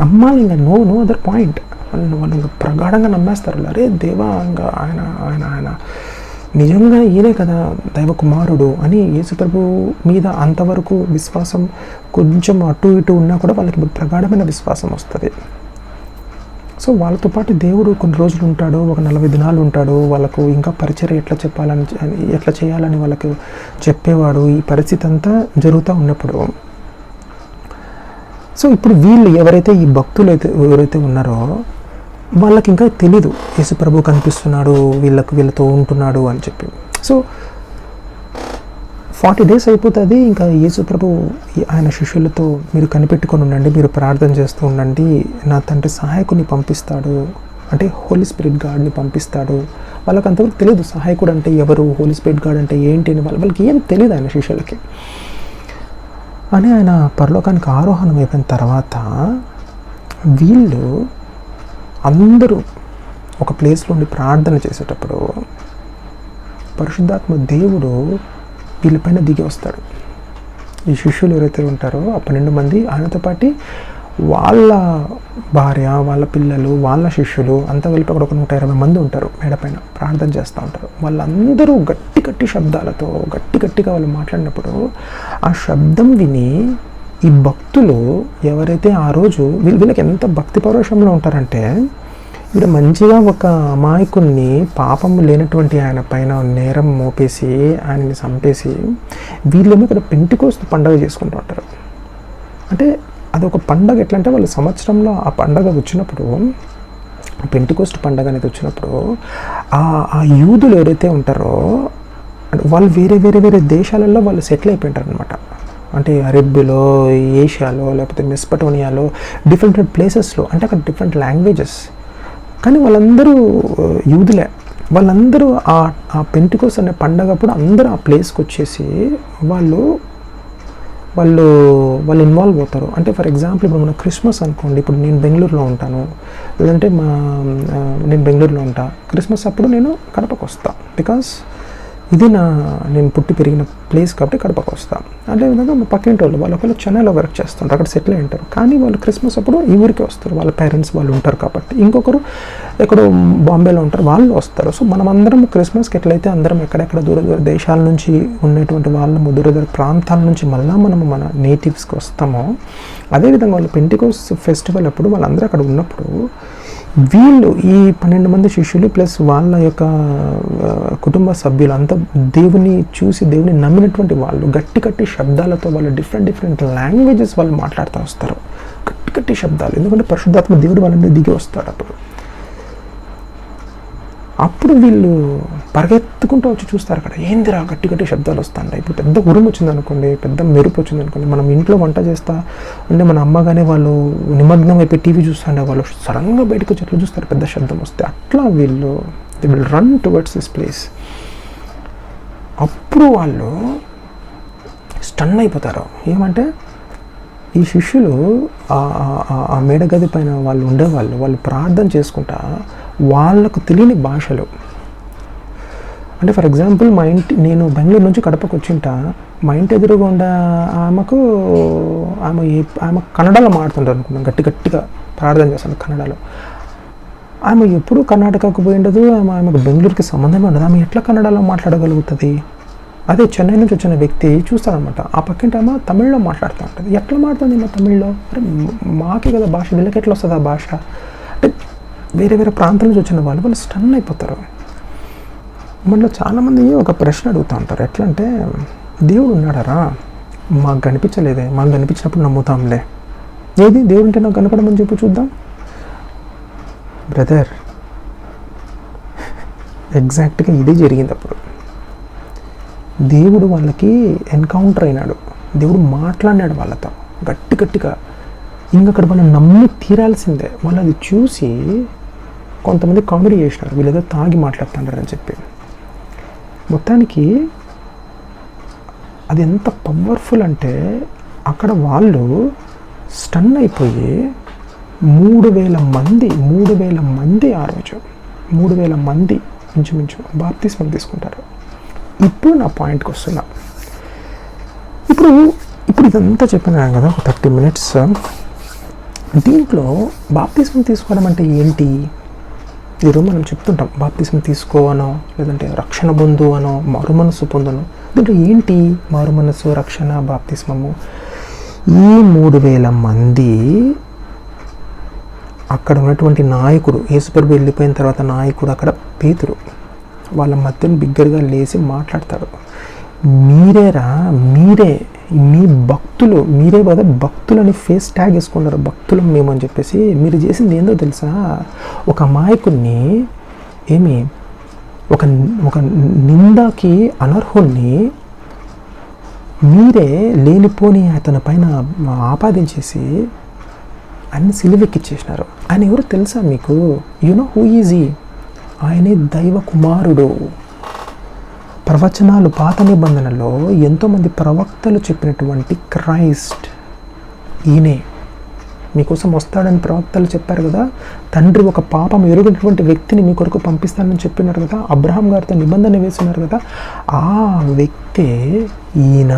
నమ్మాలి, ఇంకా నో అదర్ పాయింట్. వాళ్ళు ఇంకా ప్రగాఢంగా నమ్మేస్తారు. అరే దేవా, ఇంకా ఆయన నిజంగా ఈయనే కదా దైవ కుమారుడు అని యేసుప్రభు మీద అంతవరకు విశ్వాసం కొంచెం అటు ఇటు ఉన్నా కూడా వాళ్ళకి ప్రగాఢమైన విశ్వాసం వస్తుంది. సో వాళ్ళతో పాటు దేవుడు కొన్ని రోజులు ఉంటాడు, ఒక 40 దినాలు ఉంటాడు. వాళ్ళకు ఇంకా పరిచర్య ఎట్లా చేయాలని వాళ్ళకు చెప్పేవాడు. ఈ పరిస్థితి అంతా జరుగుతూ ఉన్నప్పుడు, సో ఇప్పుడు వీళ్ళు ఎవరైతే ఈ భక్తులు ఎవరైతే ఉన్నారో వాళ్ళకి ఇంకా తెలీదు యేసు ప్రభు కనిపిస్తున్నాడు, వీళ్ళతో ఉంటున్నాడు అని చెప్పి. సో 40 days అయిపోతుంది. ఇంకా యేసు ప్రభు ఆయన శిష్యులతో, మీరు కనిపెట్టుకొని ఉండండి, మీరు ప్రార్థన చేస్తూ ఉండండి, నా తండ్రి సహాయకుని పంపిస్తాడు, అంటే హోలీ స్పిరిట్ గాడ్ని పంపిస్తాడు. వాళ్ళకి అంతవరకు తెలియదు సహాయకుడు అంటే ఎవరు, హోలీ స్పిరిట్ గాడ్ అంటే ఏంటి అని వాళ్ళకి ఏం తెలియదు ఆయన శిష్యులకి. అని ఆయన పరలోకానికి ఆరోహణం అయిపోయిన తర్వాత వీళ్ళు అందరూ ఒక ప్లేస్లో ఉండి ప్రార్థన చేసేటప్పుడు పరిశుద్ధాత్మ దేవుడు వీళ్ళపైన దిగి వస్తాడు. ఈ శిష్యులు ఎవరైతే ఉంటారో ఆ 12 మంది ఆయనతో పాటు వాళ్ళ భార్య, వాళ్ళ పిల్లలు, వాళ్ళ శిష్యులు అంతా కలిపి అక్కడ ఒక 120 మంది ఉంటారు, మేడపైన ప్రార్థన చేస్తూ ఉంటారు. వాళ్ళందరూ గట్టి శబ్దాలతో గట్టిగా వాళ్ళు మాట్లాడినప్పుడు ఆ శబ్దం విని ఈ భక్తులు ఎవరైతే ఆ రోజు వీళ్ళకి ఎంత భక్తి పరవశంలో ఉంటారంటే, వీళ్ళు మంచిగా ఒక అమాయకుల్ని, పాపం లేనటువంటి ఆయన పైన నేరం మోపేసి ఆయనని చంపేసి వీళ్ళేమో ఇక్కడ పెంటెకోస్తు పండుగ చేసుకుంటూ ఉంటారు. అంటే అదొక పండగ. ఎట్లా అంటే వాళ్ళు సంవత్సరంలో ఆ పండగ వచ్చినప్పుడు, పెంటెకోస్తు పండగ అనేది వచ్చినప్పుడు ఆ యూదులు ఎవరైతే ఉంటారో వాళ్ళు వేరే దేశాలలో వాళ్ళు సెటిల్ అయిపోయింటారు అనమాట. అంటే అరేబియాలో, ఏషియాలో, లేకపోతే మెస్పటోనియాలో, డిఫరెంట్ ప్లేసెస్లో, అంటే అక్కడ డిఫరెంట్ లాంగ్వేజెస్. కానీ వాళ్ళందరూ యూదులే. వాళ్ళందరూ ఆ పెంటెకోస్తు అనే పండగప్పుడు అందరూ ఆ ప్లేస్కి వచ్చేసి వాళ్ళు ఇన్వాల్వ్ అవుతారు. అంటే ఫర్ ఎగ్జాంపుల్ ఇప్పుడు మన క్రిస్మస్ అనుకోండి, ఇప్పుడు నేను బెంగళూరులో ఉంటాను, లేదంటే నేను బెంగళూరులో ఉంటా, క్రిస్మస్ అప్పుడు నేను కడపకు వస్తాను. బికాస్ ఇది నేను పుట్టి పెరిగిన ప్లేస్ కాబట్టి కడపకు వస్తాను. అదేవిధంగా మా పక్కింటి వాళ్ళు ఒకళ్ళు చెన్నైలో వర్క్ చేస్తుంటారు, అక్కడ సెటిల్ అయి ఉంటారు. కానీ వాళ్ళు క్రిస్మస్ అప్పుడు ఈ ఊరికి వస్తారు, వాళ్ళ పేరెంట్స్ వాళ్ళు ఉంటారు కాబట్టి. ఇంకొకరు ఎక్కడో బాంబేలో ఉంటారు, వాళ్ళు వస్తారు. సో మనమందరం క్రిస్మస్కి ఎట్లయితే అందరం ఎక్కడెక్కడ దూర దేశాల నుంచి ఉన్నటువంటి వాళ్ళము, దూర ప్రాంతాల నుంచి మళ్ళీ మనము మన నేటివ్స్కి వస్తామో, అదేవిధంగా వాళ్ళు పెంటెకోస్ట్ ఫెస్టివల్ అప్పుడు వాళ్ళందరూ అక్కడ ఉన్నప్పుడు వీళ్ళు ఈ 12 మంది శిష్యులు ప్లస్ వాళ్ళ యొక్క కుటుంబ సభ్యులు అంతా దేవుని చూసి దేవుని నమ్మినటువంటి వాళ్ళు గట్టి శబ్దాలతో వాళ్ళు డిఫరెంట్ లాంగ్వేజెస్ వాళ్ళు మాట్లాడుతూ వస్తారు. గట్టి శబ్దాలు, ఎందుకంటే పరిశుద్ధాత్మ దేవుడు వాళ్ళ మీద దిగి వస్తాడు. అప్పుడు వీళ్ళు పరిగెత్తుకుంటూ వచ్చి చూస్తారు, అక్కడ ఏందిరా గట్టి శబ్దాలు వస్తాయి. ఇప్పుడు పెద్ద ఉరుము వచ్చిందనుకోండి, పెద్ద మెరుపు వచ్చిందనుకోండి, మనం ఇంట్లో వంట చేస్తా అంటే మన అమ్మగానే వాళ్ళు నిమగ్నం అయిపోయి టీవీ చూస్తుంటే వాళ్ళు సడన్గా బయటకు వచ్చి ఎట్లా చూస్తారు పెద్ద శబ్దం వస్తే, అట్లా వీళ్ళు they will run towards this place. అప్పుడు వాళ్ళు స్టన్ అయిపోతారు. ఏమంటే ఈ శిష్యులు ఆ మేడగది పైన వాళ్ళు ఉండేవాళ్ళు, వాళ్ళు ప్రార్థన చేసుకుంటా వాళ్ళకు తెలియని భాషలు. అంటే ఫర్ ఎగ్జాంపుల్ నేను బెంగళూరు నుంచి కడపకు వచ్చింటా, మా ఇంటి ఎదురుగుండా ఆమె కన్నడలో మాట్లాడుతుంటారు అనుకున్నాను, గట్టిగా ప్రార్థన చేస్తాను కన్నడలో. ఆమె ఎప్పుడు కర్ణాటకకు పోయి ఉండదు, ఆమెకు బెంగళూరుకి సంబంధమే ఉండదు, ఆమె ఎట్లా కన్నడలో మాట్లాడగలుగుతుంది? అదే చెన్నై నుంచి వచ్చిన వ్యక్తి చూస్తారనమాట, ఆ పక్కింటి ఆమె తమిళ్లో మాట్లాడుతూ ఉంటుంది. ఎట్లా మాట్లాడుతుంది మా తమిళ్లో? అరే మాకే కదా భాష, వీళ్ళకి ఎట్లా వస్తుంది ఆ భాష? అంటే వేరే ప్రాంతాల నుంచి వచ్చిన వాళ్ళు స్టన్ అయిపోతారు. మనలో చాలామంది ఒక ప్రశ్న అడుగుతూ ఉంటారు, ఎట్లా అంటే దేవుడు ఉన్నాడారా? మాకు కనిపించలేదే, మాకు కనిపించినప్పుడు నమ్ముతాంలే. ఏది దేవుడు ఉంటే నాకు కనపడమని చెప్పి చూద్దాం. బ్రదర్, ఎగ్జాక్ట్గా ఇదే జరిగింది. అప్పుడు దేవుడు వాళ్ళకి ఎన్కౌంటర్ అయినాడు, దేవుడు మాట్లాడినాడు వాళ్ళతో గట్టిగా. ఇంకక్కడ వాళ్ళు నమ్మి తీరాల్సిందే. వాళ్ళు అది చూసి కొంతమంది కామెడీ చేసినారు, వీళ్ళేదో తాగి మాట్లాడుతున్నారని చెప్పి. మొత్తానికి అది ఎంత పవర్ఫుల్ అంటే అక్కడ వాళ్ళు స్టన్ అయిపోయి 3,000 మంది ఆ రోజు 3,000 మంది ఇంచుమించు బాప్తిస్మం తీసుకుంటారు. ఇప్పుడు నా పాయింట్కి వస్తున్నా. ఇప్పుడు ఇదంతా చెప్పినాను కదా, ఒక 30 minutes. దీంట్లో బాప్తిస్మం తీసుకోవడం అంటే ఏంటి? ఈరోజు మనం చెప్తుంటాం బాప్తిస్మం తీసుకోవనో, లేదంటే రక్షణ పొందు అనో, మారు మనస్సు పొందను. దీంట్లో ఏంటి మారు మనస్సు, రక్షణ, బాప్తిస్మము? ఈ 3,000 మంది అక్కడ ఉన్నటువంటి నాయకుడు, యేసుప్రభు వెళ్ళిపోయిన తర్వాత నాయకుడు అక్కడ పేతురు, వాళ్ళ మధ్యన బిగ్గరగా లేచి మాట్లాడతాడు. మీ భక్తులు, మీరే కదా భక్తులని ఫేస్ ట్యాగ్ వేసుకున్నారు, భక్తులం మేము అని చెప్పేసి. మీరు చేసింది ఏందో తెలుసా? ఒక అమాయకుడిని, ఒక నిందాకి అనర్హుణ్ణి మీరే లేనిపోని అతని పైన ఆపాదించేసి అన్ని సిలువెక్కిచ్చేసినారు. ఆయన ఎవరు తెలుసా మీకు? You know who is he? ఆయనే దైవ కుమారుడు. ప్రవచనాలు పాత నిబంధనలో ఎంతోమంది ప్రవక్తలు చెప్పినటువంటి క్రైస్ట్ ఈయనే. మీకోసం వస్తాడని ప్రవక్తలు చెప్పారు కదా. తండ్రి ఒక పాపం ఎరుగినటువంటి వ్యక్తిని మీ కొరకు పంపిస్తానని చెప్పినారు కదా. అబ్రహాం గారితో నిబంధన వేస్తున్నారు కదా. ఆ వ్యక్తే ఈయన,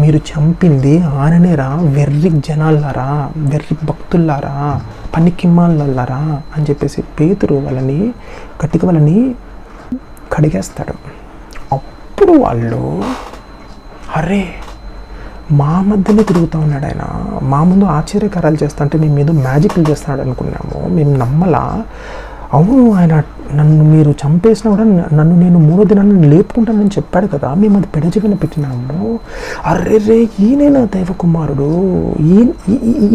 మీరు చంపింది ఆయననేరా, వెర్రి జనాలారా, వెర్రి భక్తుల్లారా, పనికిమ్మాళ్ళారా అని చెప్పేసి పేతురు వాళ్ళని గట్టిగా వాళ్ళని కడిగేస్తాడు. అప్పుడు వాళ్ళు, అరే మా మధ్యలో తిరుగుతూ ఉన్నాడు ఆయన, మా ముందు ఆశ్చర్యకారాలు చేస్తా అంటే మేము ఏదో మ్యాజిక్లు చేస్తున్నాడు అనుకున్నాము, మేము నమ్మలా. అవును, ఆయన నన్ను మీరు చంపేసినా కూడా నన్ను నేను 3వ దినాన్ని లేపుకుంటానని చెప్పాడు కదా, మేము అది పెడచెవిన పెట్టినాము. అర్రెర్రే ఈయనేనా దైవ కుమారుడు,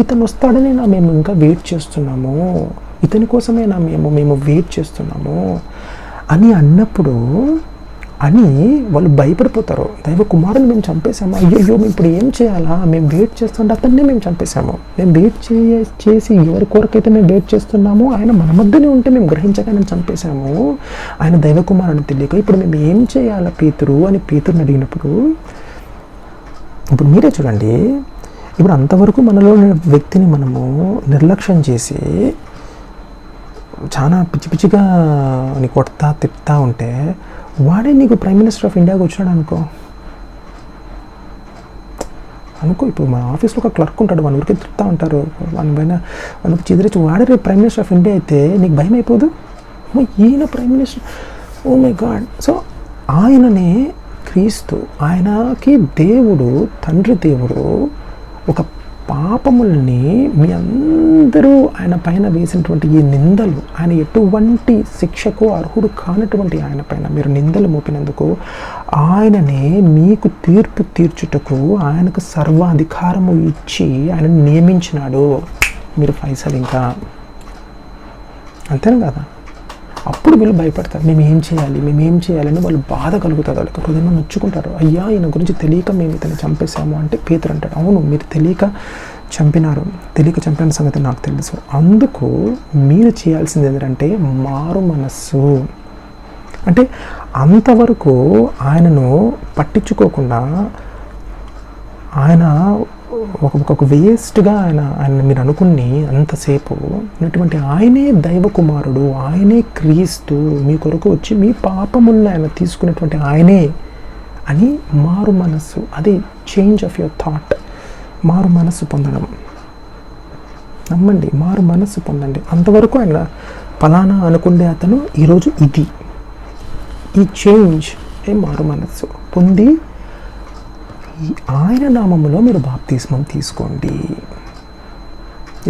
ఇతను వస్తాడని మేము ఇంకా వెయిట్ చేస్తున్నాము, ఇతని కోసమేనా మేము వెయిట్ చేస్తున్నాము అని అన్నప్పుడు అని వాళ్ళు భయపడిపోతారు. దైవ కుమారుని మేము చంపేశాము, అయ్యో మేము ఇప్పుడు ఏం చేయాలా, మేము వెయిట్ చేస్తుంటే అతన్నే మేము చంపేశాము, మేము వెయిట్ చేసి ఎవరి కొరకైతే మేము వెయిట్ చేస్తున్నామో ఆయన మన మధ్యనే ఉంటే మేము గ్రహించగానే చంపేశాము, ఆయన దైవ కుమారుని తెలియక ఇప్పుడు మేము ఏం చేయాలా పేతురు అని పేతురుని అడిగినప్పుడు, ఇప్పుడు మీరే చూడండి, ఇప్పుడు అంతవరకు మనలో వ్యక్తిని మనము నిర్లక్ష్యం చేసి చాలా పిచ్చి పిచ్చిగా నీ కొడతా తిప్పుతా ఉంటే వాడే నీకు ప్రైమ్ మినిస్టర్ ఆఫ్ ఇండియాకి వచ్చినాడు అనుకో. ఇప్పుడు మన ఆఫీస్లో ఒక క్లర్క్ ఉంటాడు, మన ఊరికి తిప్పుతూ ఉంటారు, మనకు చెదిరించి వాడే రేపు ప్రైమ్ మినిస్టర్ ఆఫ్ ఇండియా అయితే నీకు భయం అయిపోదు, ఈయన prime minister, oh my God. So ఆయననే క్రీస్తు, ఆయనకి దేవుడు, తండ్రి దేవుడు ఒక పాపముల్ని మీ అందరూ ఆయన పైన వేసినటువంటి ఈ నిందలు, ఆయన ఎటువంటి శిక్షకు అర్హుడు కానటువంటి ఆయన పైన మీరు నిందలు మోపినందుకు ఆయననే మీకు తీర్పు తీర్చుటకు ఆయనకు సర్వాధికారము ఇచ్చి ఆయన నియమించినాడు. మీరు పైసలు ఇంకా అంతేనా కదా. అప్పుడు వీళ్ళు భయపడతారు, మేము ఏం చేయాలని వాళ్ళు బాధ కలుగుతుంది, వాళ్ళకి హృదయంలో నొచ్చుకుంటారు. అయ్యా ఈయన గురించి తెలియక మేము ఇతను చంపేశాము అంటే పేతురు అంటాడు, అవును మీరు తెలియక చంపిన సంగతి నాకు తెలుసు, అందుకు మీరు చేయాల్సింది ఏంటంటే మారు మనస్సు. అంటే అంతవరకు ఆయనను పట్టించుకోకుండా ఆయన ఒక వేస్ట్గా ఆయన మీరు అనుకుని అంతసేపు ఉన్నటువంటి ఆయనే దైవ కుమారుడు, ఆయనే క్రీస్తు, మీ కొరకు వచ్చి మీ పాపములను ఆయన తీసుకున్నటువంటి ఆయనే అని మారు మనస్సు, అది చేంజ్ ఆఫ్ యువర్ థాట్, మారు మనస్సు పొందడం. నమ్మండి, మారు మనస్సు పొందండి. అంతవరకు ఆయన ఫలానా అనుకుండే అతను ఈరోజు ఇది, ఈ చేంజ్ మారు మనస్సు పొంది ఆయన నామములో మీరు బాప్తిస్మం తీసుకోండి.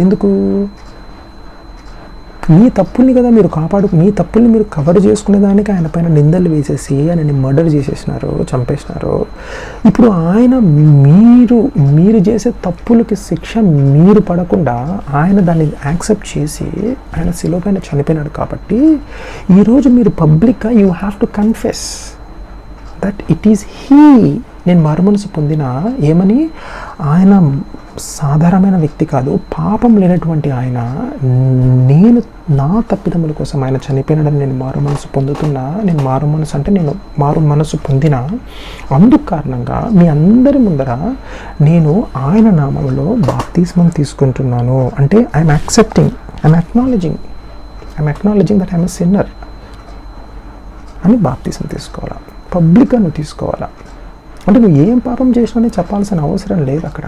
ఎందుకు? మీ తప్పుల్ని కదా మీరు మీ తప్పుల్ని మీరు కవర్ చేసుకునేదానికి ఆయన పైన నిందలు వేసేసి ఆయనని మర్డర్ చేసేసినారు, చంపేసినారు. ఇప్పుడు ఆయన మీరు చేసే తప్పులకి శిక్ష మీరు పడకుండా ఆయన దాన్ని యాక్సెప్ట్ చేసి ఆయన శిలువ పైన చనిపోయినాడు. కాబట్టి ఈరోజు మీరు పబ్లిక్గా you have to confess that it is he. నేను మారుమనసు పొందిన ఏమని, ఆయన సాధారణమైన వ్యక్తి కాదు, పాపం లేనటువంటి ఆయన, నేను నా తప్పిదముల కోసం ఆయన చనిపోయినాడని నేను మారు మనసు పొందుతున్నా. నేను మారు మనసు పొందిన అందుకు కారణంగా మీ అందరి ముందర నేను ఆయన నామంలో బాప్తిస్మం తీసుకుంటున్నాను. అంటే I'm acknowledging that I'm a sinner అని బాప్తిస్మం తీసుకోవాలా, పబ్లిక్గా నువ్వు తీసుకోవాలా. అంటే నువ్వు ఏం పాపం చేసినా చెప్పాల్సిన అవసరం లేదు. అక్కడ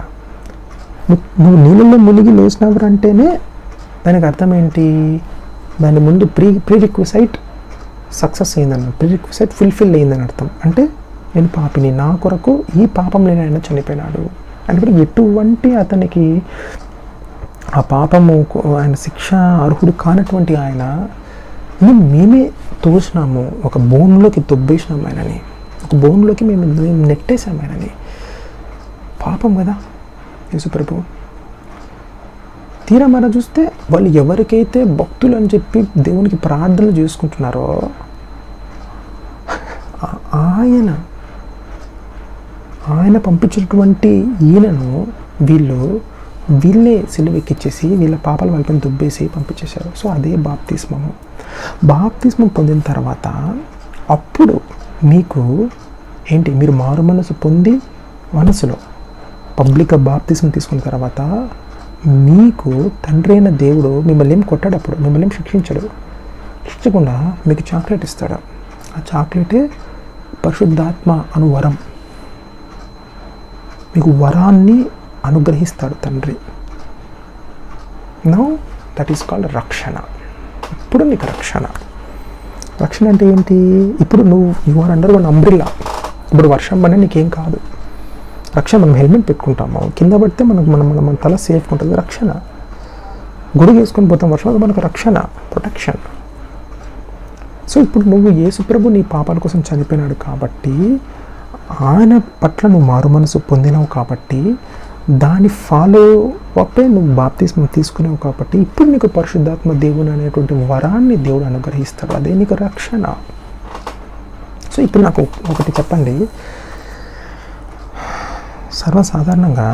నువ్వు నీళ్ళల్లో మునిగి లేచినవరంటేనే దానికి అర్థం ఏంటి, దాని ముందు ప్రీ రిక్విసైట్ సక్సెస్ అయిందన్న, ప్రీ రిక్విసైట్ ఫుల్ఫిల్ అయిందని అర్థం. అంటే నేను పాపిని, నా కొరకు ఈ పాపం లేని ఆయన చనిపోయినాడు అంటే ఎటువంటి అతనికి ఆ పాపము ఆయన శిక్ష అర్హుడు కానటువంటి ఆయన మేమే తోసినాము, ఒక బోన్లోకి దొబ్బేసినాము ఆయనని, ఒక బోన్లోకి మేము నెట్టేసాము ఆయనని. పాపం కదా యేసుప్రభు. తీరా మన చూస్తే వాళ్ళు ఎవరికైతే భక్తులు అని చెప్పి దేవునికి ప్రార్థనలు చేసుకుంటున్నారో ఆయన పంపించినటువంటి ఈయనను వీళ్ళే సిలువెక్కిచ్చేసి వీళ్ళ పాపాల వాళ్ళపైన దుబ్బేసి పంపించేశారు. సో అదే బాప్తిస్మం పొందిన తర్వాత అప్పుడు మీకు ఏంటి, మీరు మారు మనసు పొంది మనసులో పబ్లిక్గా బాప్తిస్మం తీసుకున్న తర్వాత మీకు తండ్రి అయిన దేవుడు మిమ్మల్ని ఏం కొట్టాడు, అప్పుడు మిమ్మల్ని ఏం శిక్షించాడు. శిక్షకుండా మీకు చాక్లెట్ ఇస్తాడు. ఆ చాక్లెటే పరిశుద్ధాత్మ అను వరం. మీకు వరాన్ని అనుగ్రహిస్తాడు తండ్రి. నౌ దట్ ఈస్ కాల్డ్ రక్షణ. ఇప్పుడు నీకు రక్షణ. రక్షణ అంటే ఏంటి? ఇప్పుడు you are under one umbrella. ఇప్పుడు వర్షం పడినా నీకేం కాదు. రక్షణ, మనం హెల్మెట్ పెట్టుకుంటాము, కింద పడితే మన తల సేఫ్గా ఉంటుంది. రక్షణ. గొడుగు వేసుకొని పోతాం వర్షంలో, మనకు రక్షణ, ప్రొటెక్షన్. సో ఇప్పుడు నువ్వు యేసుప్రభు నీ పాపాల కోసం చనిపోయినాడు కాబట్టి, ఆయన పట్ల నువ్వు మారు మనసు పొందినావు కాబట్టి, దాని ఫాలో అప్పే నువ్వు బాప్తిస్మం తీసుకున్నావు కాబట్టి, ఇప్పుడు నీకు పరిశుద్ధాత్మ దేవుని అనేటువంటి వరాన్ని దేవుడు అనుగ్రహిస్తాడు. అదే నీకు రక్షణ. సో ఇప్పుడు నాకు ఒకటి చెప్పండి, సర్వసాధారణంగా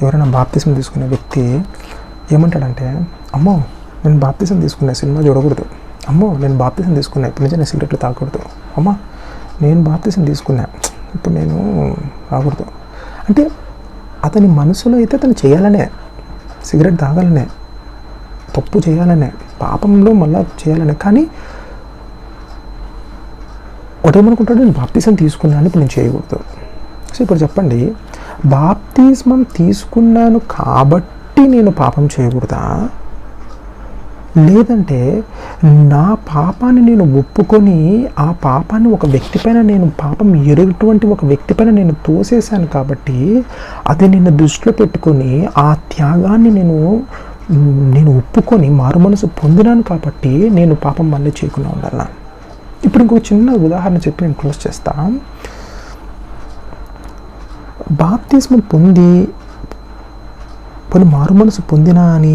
ఎవరైనా బాప్తిస్మం తీసుకునే వ్యక్తి ఏమంటాడంటే, అమ్మో నేను బాప్తిస్మం తీసుకున్నా, సినిమా చూడకూడదు. అమ్మో నేను బాప్తిస్మం తీసుకున్నా, ఇప్పుడు నుంచి నేను సిగరెట్లు తాగకూడదు. అమ్మా నేను బాప్తిస్మం తీసుకున్నా, ఇప్పుడు నేను తాగకూడదు. అంటే అతని మనసులో అయితే అతను చేయాలనే, సిగరెట్ తాగాలనే, తప్పు చేయాలనే, పాపంలో మళ్ళా చేయాలనే. కానీ ఒకటేమనుకుంటాడు, నేను బాప్తిస్మం తీసుకున్నాను, ఇప్పుడు నేను చేయకూడదు. సో ఇప్పుడు చెప్పండి, బాప్తిస్మం తీసుకున్నాను కాబట్టి నేను పాపం చేయకూడదా? లేదంటే నా పాపాన్ని నేను ఒప్పుకొని ఆ పాపాన్ని ఒక వ్యక్తి పైన, నేను పాపం ఎరుగటువంటి ఒక వ్యక్తి పైన నేను తోసేశాను కాబట్టి, అది నిన్ను దృష్టిలో పెట్టుకొని ఆ త్యాగాన్ని నేను ఒప్పుకొని మారు మనసు పొందినాను కాబట్టి నేను పాపం మళ్ళీ చేయకుండా ఉండాలా? ఇప్పుడు ఇంకొక చిన్న ఉదాహరణ చెప్పి నేను క్లోజ్ చేస్తా. బాప్తిస్మం పొంది మారు మనసు పొందినా అని,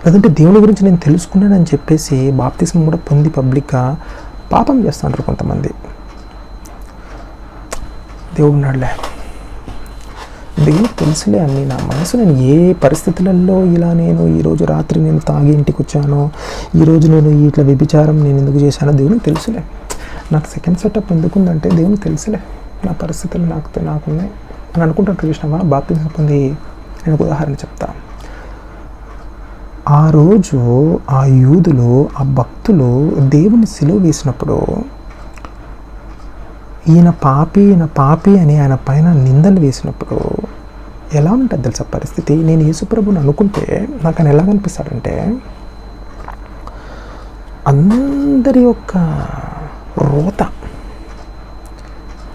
లేదంటే దేవుని గురించి నేను తెలుసుకున్నానని చెప్పేసి బాప్తిస్మం కూడా పొంది పబ్లిక్గా పాపం చేస్తుంటారు కొంతమంది. దేవుడు ఉన్నాడులే, దేవునికి తెలుసులే అన్నీ, నా మనసు నేను ఏ పరిస్థితులలో ఇలా నేను ఈరోజు రాత్రి నేను తాగి ఇంటికి వచ్చానో, ఈరోజు నేను ఇట్లా వ్యభిచారం నేను ఎందుకు చేశానో దేవునికి తెలుసులే. నాకు సెకండ్ సెటప్ ఎందుకుందంటే దేవునికి తెలుసులే, నా పరిస్థితులు నాకున్నాయి అని అనుకుంటాను. కృష్ణవా బాప్తిస్మం పొంది, నేను ఒక ఉదాహరణ చెప్తా. ఆ రోజు ఆ యూదులు, ఆ భక్తులు దేవుని సిలువ వేసినప్పుడు, ఈయన పాపి అని ఆయన పైన నిందలు వేసినప్పుడు ఎలా ఉంటుంది తెలుసా పరిస్థితి? నేను యేసుప్రభుని అనుకుంటే నాకు ఆయన ఎలా కనిపిస్తాడంటే, అందరి యొక్క రోత,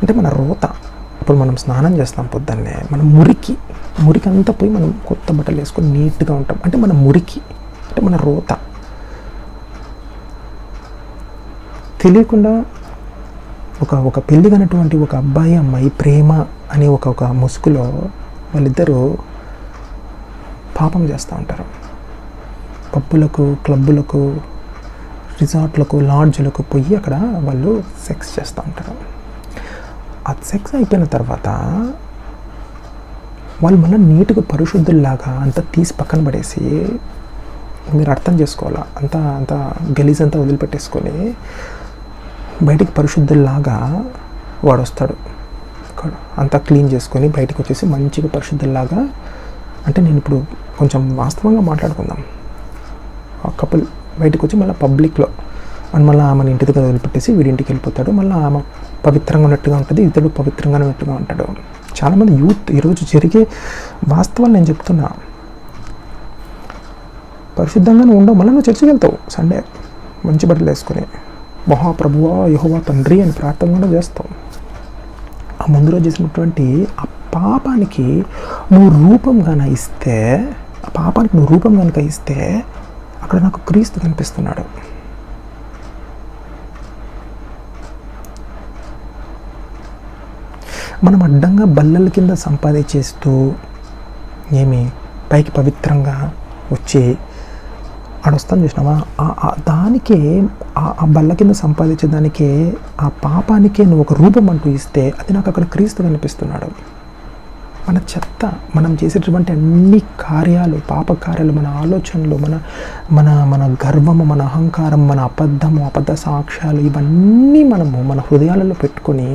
అంటే మన రోత. ఇప్పుడు మనం స్నానం చేస్తాం పొద్దున్నే, మన మురికి అంతా పోయి మనం కొత్త బట్టలు వేసుకొని నీట్గా ఉంటాం. అంటే మన మురికి, అంటే మన రోత. తెలియకుండా ఒక పెళ్ళి కానటువంటి ఒక అబ్బాయి అమ్మాయి ప్రేమ అనే ఒక ముసుగులో వాళ్ళిద్దరూ పాపం చేస్తూ ఉంటారు. పబ్బులకు, క్లబ్బులకు, రిసార్ట్లకు, లాడ్జ్లకు పోయి అక్కడ వాళ్ళు సెక్స్ చేస్తూ ఉంటారు. ఆ సెక్స్ అయిపోయిన తర్వాత వాళ్ళు మళ్ళీ నీట్గా పరిశుద్ధుల్లాగా అంతా తీసి పక్కన పడేసి, మీరు అర్థం చేసుకోవాలా, అంత గలీజ్ అంతా వదిలిపెట్టేసుకొని బయటికి పరిశుద్ధుల్లాగా వాడు వస్తాడు. అంతా క్లీన్ చేసుకొని బయటకు వచ్చేసి మంచిగా పరిశుద్ధుల్లాగా, అంటే నేను ఇప్పుడు కొంచెం వాస్తవంగా మాట్లాడుకుందాం. ఆ కపుల్ బయటకు వచ్చి మళ్ళీ పబ్లిక్లో మళ్ళీ ఆమెను ఇంటి దగ్గర వదిలిపెట్టేసి వీడింటికి వెళ్ళిపోతాడు. మళ్ళీ ఆమె పవిత్రంగా ఉన్నట్టుగా ఉంటుంది, ఇతడు పవిత్రంగా ఉన్నట్టుగా ఉంటాడు. చాలామంది యూత్ ఈరోజు జరిగే వాస్తవాలు నేను చెప్తున్నా. పరిశుద్ధంగానే ఉండవు, మళ్ళీ నువ్వు చర్చికి వెళ్తావు సండే మంచి బట్టలు వేసుకొని, మహాప్రభువా యెహోవా తండ్రి అని ప్రార్థన కూడా చేస్తావు. ఆ ముందు రోజు చేసినటువంటి ఆ పాపానికి నువ్వు రూపం కనుక ఇస్తే, ఆ పాపానికి నువ్వు రూపం కనుక ఇస్తే, అక్కడ నాకు క్రీస్తు కనిపిస్తున్నాడు. మనం అడ్డంగా బల్లల కింద సంపాదించేస్తూ ఏమి పైకి పవిత్రంగా వచ్చి ఆడొస్తాను చూసినావా, దానికే ఆ బల్ల కింద సంపాదించే దానికే, ఆ పాపానికే నువ్వు ఒక రూపం అంటూ ఇస్తే, అది నాకు అక్కడ క్రీస్తు కనిపిస్తున్నాడు. మన చెత్త, మనం చేసేటటువంటి అన్ని కార్యాలు, పాప కార్యాలు, మన ఆలోచనలు, మన గర్వము, మన అహంకారం, మన అబద్ధ సాక్ష్యాలు, ఇవన్నీ మన హృదయాలలో పెట్టుకొని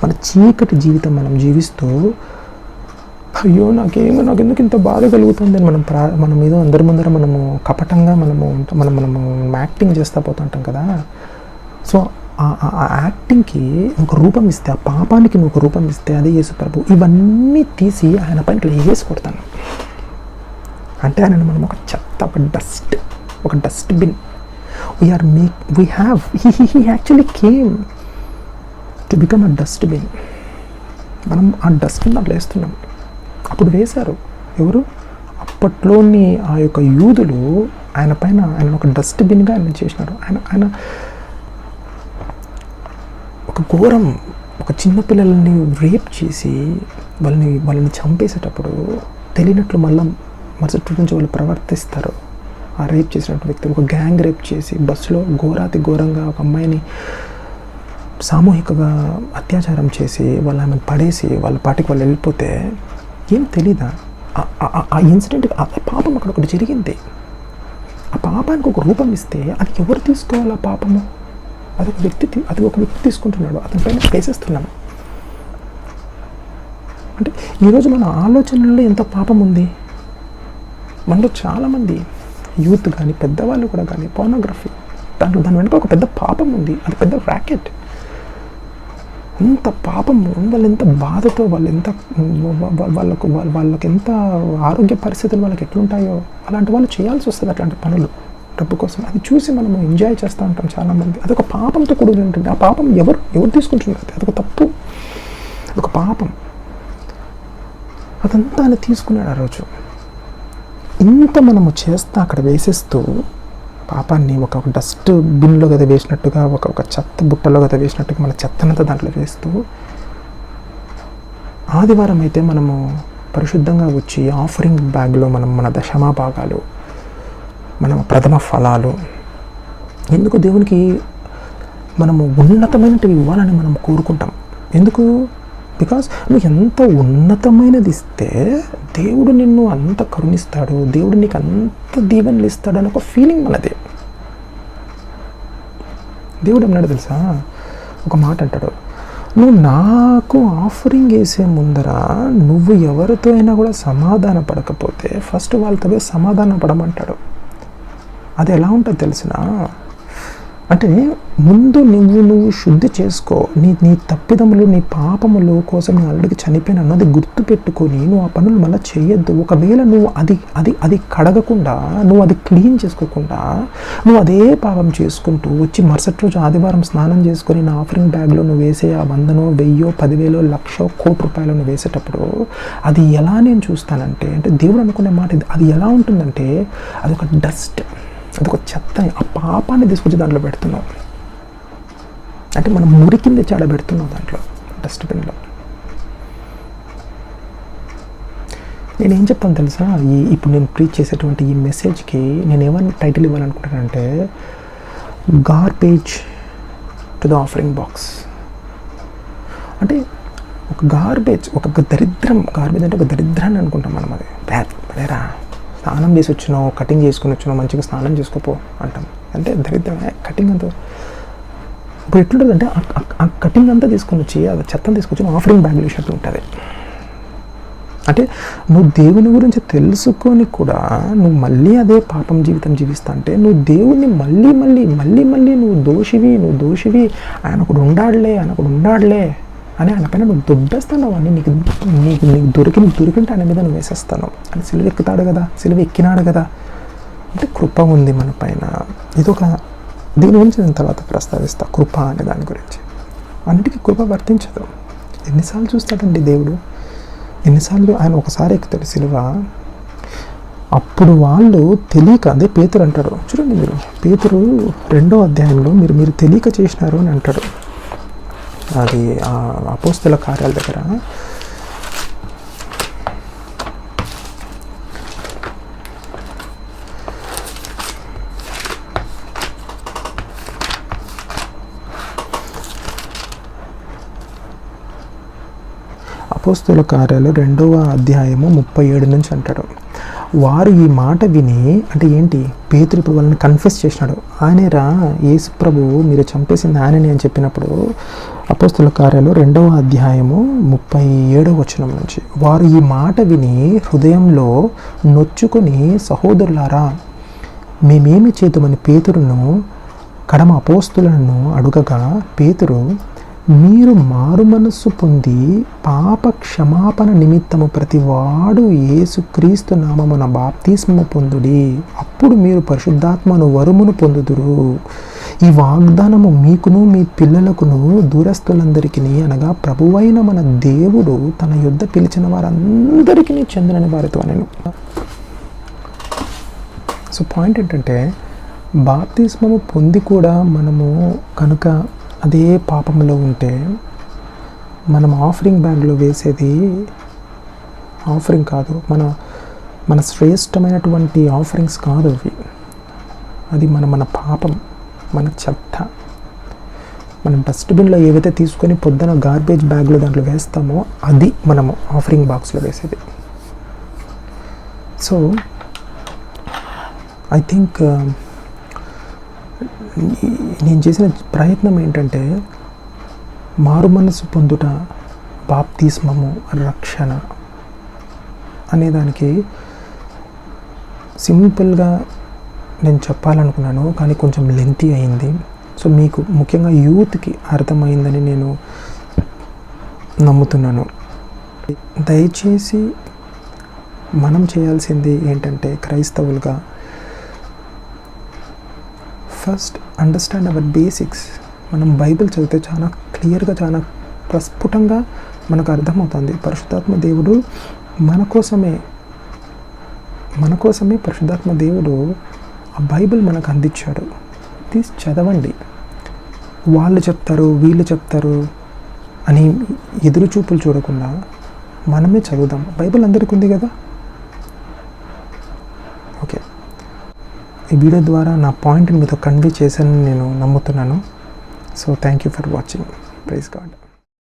మన చీకటి జీవితం మనం జీవిస్తూ అయ్యో నాకు ఎందుకు ఇంత బాధ కలుగుతుంది అని మనం ఏదో అందరి ముందర మనము కపటంగా మనము యాక్టింగ్ చేస్తూ పోతుంటాం కదా. సో ఆ యాక్టింగ్కి ఒక రూపం ఇస్తే, ఆ పాపానికి నువ్వు ఒక రూపం ఇస్తే అదే యేసు ప్రభు. ఇవన్నీ తీసి ఆయన పైన ఇట్లా వేసి కొడతాను. అంటే ఆయన మనం ఒక చెత్త, ఒక dustbin we have he actually came to become a dustbin. మనం ఆ డస్ట్బిన్ దాంట్లో వేస్తున్నాం. అప్పుడు వేశారు ఎవరు? అప్పట్లోని ఆ యొక్క యూదులు ఆయన ఒక డస్ట్బిన్గా ఆయన చేసినారు. ఆయన ఒక ఘోరం, ఒక చిన్నపిల్లల్ని రేప్ చేసి వాళ్ళని చంపేసేటప్పుడు తెలియనట్లు మరుసటి నుంచి వాళ్ళు ప్రవర్తిస్తారు. ఆ రేప్ చేసినటువంటి వ్యక్తి ఒక గ్యాంగ్ రేప్ చేసి బస్సులో ఘోరంగా ఒక అమ్మాయిని సామూహికంగా అత్యాచారం చేసి ఆమెను పడేసి వాళ్ళ పాటికి వాళ్ళు వెళ్ళిపోతే ఏం తెలీదా? ఆ ఇన్సిడెంట్, ఆ పాపం అక్కడ ఒకటి జరిగింది. ఆ పాపానికి ఒక రూపం ఇస్తే అది ఎవరు తీసుకోవాలి? ఆ పాపము అది ఒక వ్యక్తి తీసుకుంటున్నాడు, అతని పైన వేసేస్తున్నాం. అంటే ఈరోజు మన ఆలోచనల్లో ఎంత పాపం ఉంది. మనలో చాలామంది యూత్ కానీ పెద్దవాళ్ళు కూడా కానీ పోర్నోగ్రఫీ, దాని వెనుక ఒక పెద్ద పాపం ఉంది. అది పెద్ద ర్యాకెట్. ఎంత పాపము, వాళ్ళు ఎంత బాధతో, వాళ్ళకి ఎంత ఆరోగ్య పరిస్థితులు వాళ్ళకి ఎట్లుంటాయో అలాంటి వాళ్ళు చేయాల్సి వస్తుంది అట్లాంటి పనులు డబ్బు కోసం. అది చూసి మనము ఎంజాయ్ చేస్తూ ఉంటాం చాలామంది. అదొక పాపంతో కూడి ఉంటుంది. ఆ పాపం ఎవరు తీసుకుంటున్నారు? అదొక తప్పు, అదొక పాపం. అదంతా ఆయన తీసుకున్నాడు ఆ రోజు. ఇంత మనము చేస్తా అక్కడ వేసేస్తూ పాపాన్ని ఒక డస్ట్ బిన్లో కదా వేసినట్టుగా, ఒక చెత్త బుట్టలో కదా వేసినట్టుగా మన చెత్తనంతా దాంట్లో వేస్తూ, ఆదివారం అయితే మనము పరిశుద్ధంగా వచ్చి ఆఫరింగ్ బ్యాగ్లో మన దశమా భాగాలు, మన ప్రథమ ఫలాలు, ఎందుకు దేవునికి మనము ఉన్నతమైనవి ఇవ్వాలని మనం కోరుకుంటాం. ఎందుకు? బికాస్ నువ్వు ఎంత ఉన్నతమైనది ఇస్తే దేవుడు నిన్ను అంత కరుణిస్తాడు, దేవుడు నీకు అంత దీవెనలు ఇస్తాడు అని ఒక ఫీలింగ్ మనది. దేవుడు అన్నాడు తెలుసా, ఒక మాట అంటాడు, నువ్వు నాకు ఆఫరింగ్ వేసే ముందర నువ్వు ఎవరితో అయినా కూడా సమాధాన పడకపోతే ఫస్ట్ వాళ్ళతో సమాధాన పడమంటాడు. అది ఎలా ఉంటుంది తెలిసిన? అంటే ముందు నువ్వు శుద్ధి చేసుకో. నీ తప్పిదములు, నీ పాపములు కోసం నేను ఆల్రెడీ చనిపోయిన అన్నది గుర్తు పెట్టుకొని నువ్వు ఆ పనులు మళ్ళీ చేయొద్దు. ఒకవేళ నువ్వు అది కడగకుండా, నువ్వు అది క్లీన్ చేసుకోకుండా నువ్వు అదే పాపం చేసుకుంటూ వచ్చి మరుసటి రోజు ఆదివారం స్నానం చేసుకొని నా ఆఫరింగ్ బ్యాగ్లో నువ్వు వేసే ఆ 100, 1000, 10,000, 1,00,000, 1,00,00,000 రూపాయలు నువ్వు వేసేటప్పుడు అది ఎలా నేను చూస్తానంటే, అంటే దేవుడు అనుకునే మాట అది ఎలా ఉంటుందంటే, అదొక డస్ట్, అదొక చెత్త. ఆ పాపాన్ని తీసుకొచ్చి దాంట్లో పెడుతున్నావు. అంటే మనం మురికింది చాడబెడుతున్నావు దాంట్లో, డస్ట్బిన్లో. నేనేం చెప్తాను తెలుసా, ఇప్పుడు నేను ప్రీచ్ చేసేటువంటి ఈ మెసేజ్కి నేను ఏమన్నా టైటిల్ ఇవ్వాలనుకుంటానంటే, garbage to the offering box. అంటే ఒక గార్బేజ్, ఒక దరిద్రం. గార్బేజ్ అంటే ఒక దరిద్రాన్ని అనుకుంటాం మనం. అది పడేరా, స్నానం చేసి వచ్చినావు, కటింగ్ చేసుకుని వచ్చినావు, మంచిగా స్నానం చేసుకోపో అంటాం. అంటే దరిద్రమే కటింగ్ అంతా. ఇప్పుడు ఎట్లుంటుంది అంటే ఆ కటింగ్ అంతా తీసుకొని వచ్చి, అది చెత్తను తీసుకొచ్చి ఆఫరింగ్ బ్యాగ్లో వేసినట్టు ఉంటుంది. అంటే నువ్వు దేవుని గురించి తెలుసుకొని కూడా నువ్వు మళ్ళీ అదే పాపం జీవితం జీవిస్తా అంటే నువ్వు దేవుణ్ణి మళ్ళీ నువ్వు దోషివి, ఆయన ఒకడు ఉండాడులే అని ఆయన పైన నువ్వు దుబ్బేస్తావు. అని నీకు దొరికింటే ఆయన మీద నువ్వు వేసేస్తాను. అని సిలువ ఎక్కుతాడు కదా, సిలువ ఎక్కినాడు కదా. అంటే కృప ఉంది మన పైన. ఇదొక దీని గురించి నేను తర్వాత ప్రస్తావిస్తా, కృప అనే దాని గురించి. అన్నిటికీ కృప వర్తించదు. ఎన్నిసార్లు చూస్తాడండి దేవుడు, ఎన్నిసార్లు ఆయన ఒకసారి ఎక్కుతాడు సిలువ. అప్పుడు వాళ్ళు తెలియక, అదే పేతురు అంటాడు చూడండి, మీరు పేతురు 2వ అధ్యాయంలో మీరు తెలియక చేసినారు అని అంటాడు. అది అపోస్తల కార్యాల దగ్గర అపోస్తల కార్యాలు 2వ అధ్యాయము 37 నుంచి అంటాడు. వారు ఈ మాట విని, అంటే ఏంటి, పేతురు ఇప్పుడు వాళ్ళని కన్ఫెస్ చేసినాడు, ఆయనేరా యేసు ప్రభువు మీరు చంపేసింది ఆయనని అని చెప్పినప్పుడు అపోస్తుల కార్యాలు 2వ అధ్యాయము 37వ వచనం నుంచి. వారు ఈ మాట విని హృదయంలో నొచ్చుకొని, సహోదరులారా మేమేమి చేతుమని పేతురును కడమ అపోస్తులను అడుగగా, పేతురు, మీరు మారు మనస్సు పొంది పాప క్షమాపణ నిమిత్తము ప్రతివాడు యేసుక్రీస్తు నామమున బాప్తిస్మము పొందుడి, అప్పుడు మీరు పరిశుద్ధాత్మను వరమును పొందుదురు. ఈ వాగ్దానము మీకును మీ పిల్లలకును దూరస్తులందరికీ అనగా ప్రభువైన మన దేవుడు తన యొద్ద పిలిచిన వారందరికీ చెందునని వారితో నేను. సో పాయింట్ ఏంటంటే, బాప్తిస్మము పొంది కూడా మనము కనుక అదే పాపంలో ఉంటే మనం ఆఫరింగ్ బ్యాగ్లో వేసేది ఆఫరింగ్ కాదు, మన శ్రేష్టమైనటువంటి ఆఫరింగ్స్ కాదు అవి. అది మన పాపం, మన చెత్త. మనం డస్ట్బిన్లో ఏవైతే తీసుకొని పొద్దున గార్బేజ్ బ్యాగ్లో దాంట్లో వేస్తామో అది మనము ఆఫరింగ్ బాక్స్లో వేసేది. సో ఐ థింక్ నేను చేసిన ప్రయత్నం ఏంటంటే, మారు మనసు పొందుట, బాప్తిస్మము, రక్షణ అనేదానికి సింపుల్గా నేను చెప్పాలనుకున్నాను, కానీ కొంచెం లెంతీ అయింది. సో మీకు ముఖ్యంగా యూత్కి అర్థమైందని నేను నమ్ముతున్నాను. దయచేసి మనం చేయాల్సింది ఏంటంటే, క్రైస్తవులుగా ఫస్ట్ అండర్స్టాండ్ అవర్ బేసిక్స్. మనం బైబిల్ చదివితే చాలా క్లియర్గా, చాలా ప్రస్ఫుటంగా మనకు అర్థమవుతుంది. పరిశుద్ధాత్మ దేవుడు మన కోసమే పరిశుద్ధాత్మ దేవుడు ఆ బైబిల్ మనకు అందించాడు. తీసి చదవండి. వాళ్ళు చెప్తారు, వీళ్ళు చెప్తారు అని ఎదురు చూపులు చూడకుండా మనమే చదువుదాం. బైబిల్ అందరికీ ఉంది కదా. ఓకే, ఈ వీడియో ద్వారా నా పాయింట్ని మీతో కన్వే చేశానని నేను నమ్ముతున్నాను. So thank you for watching. Praise God.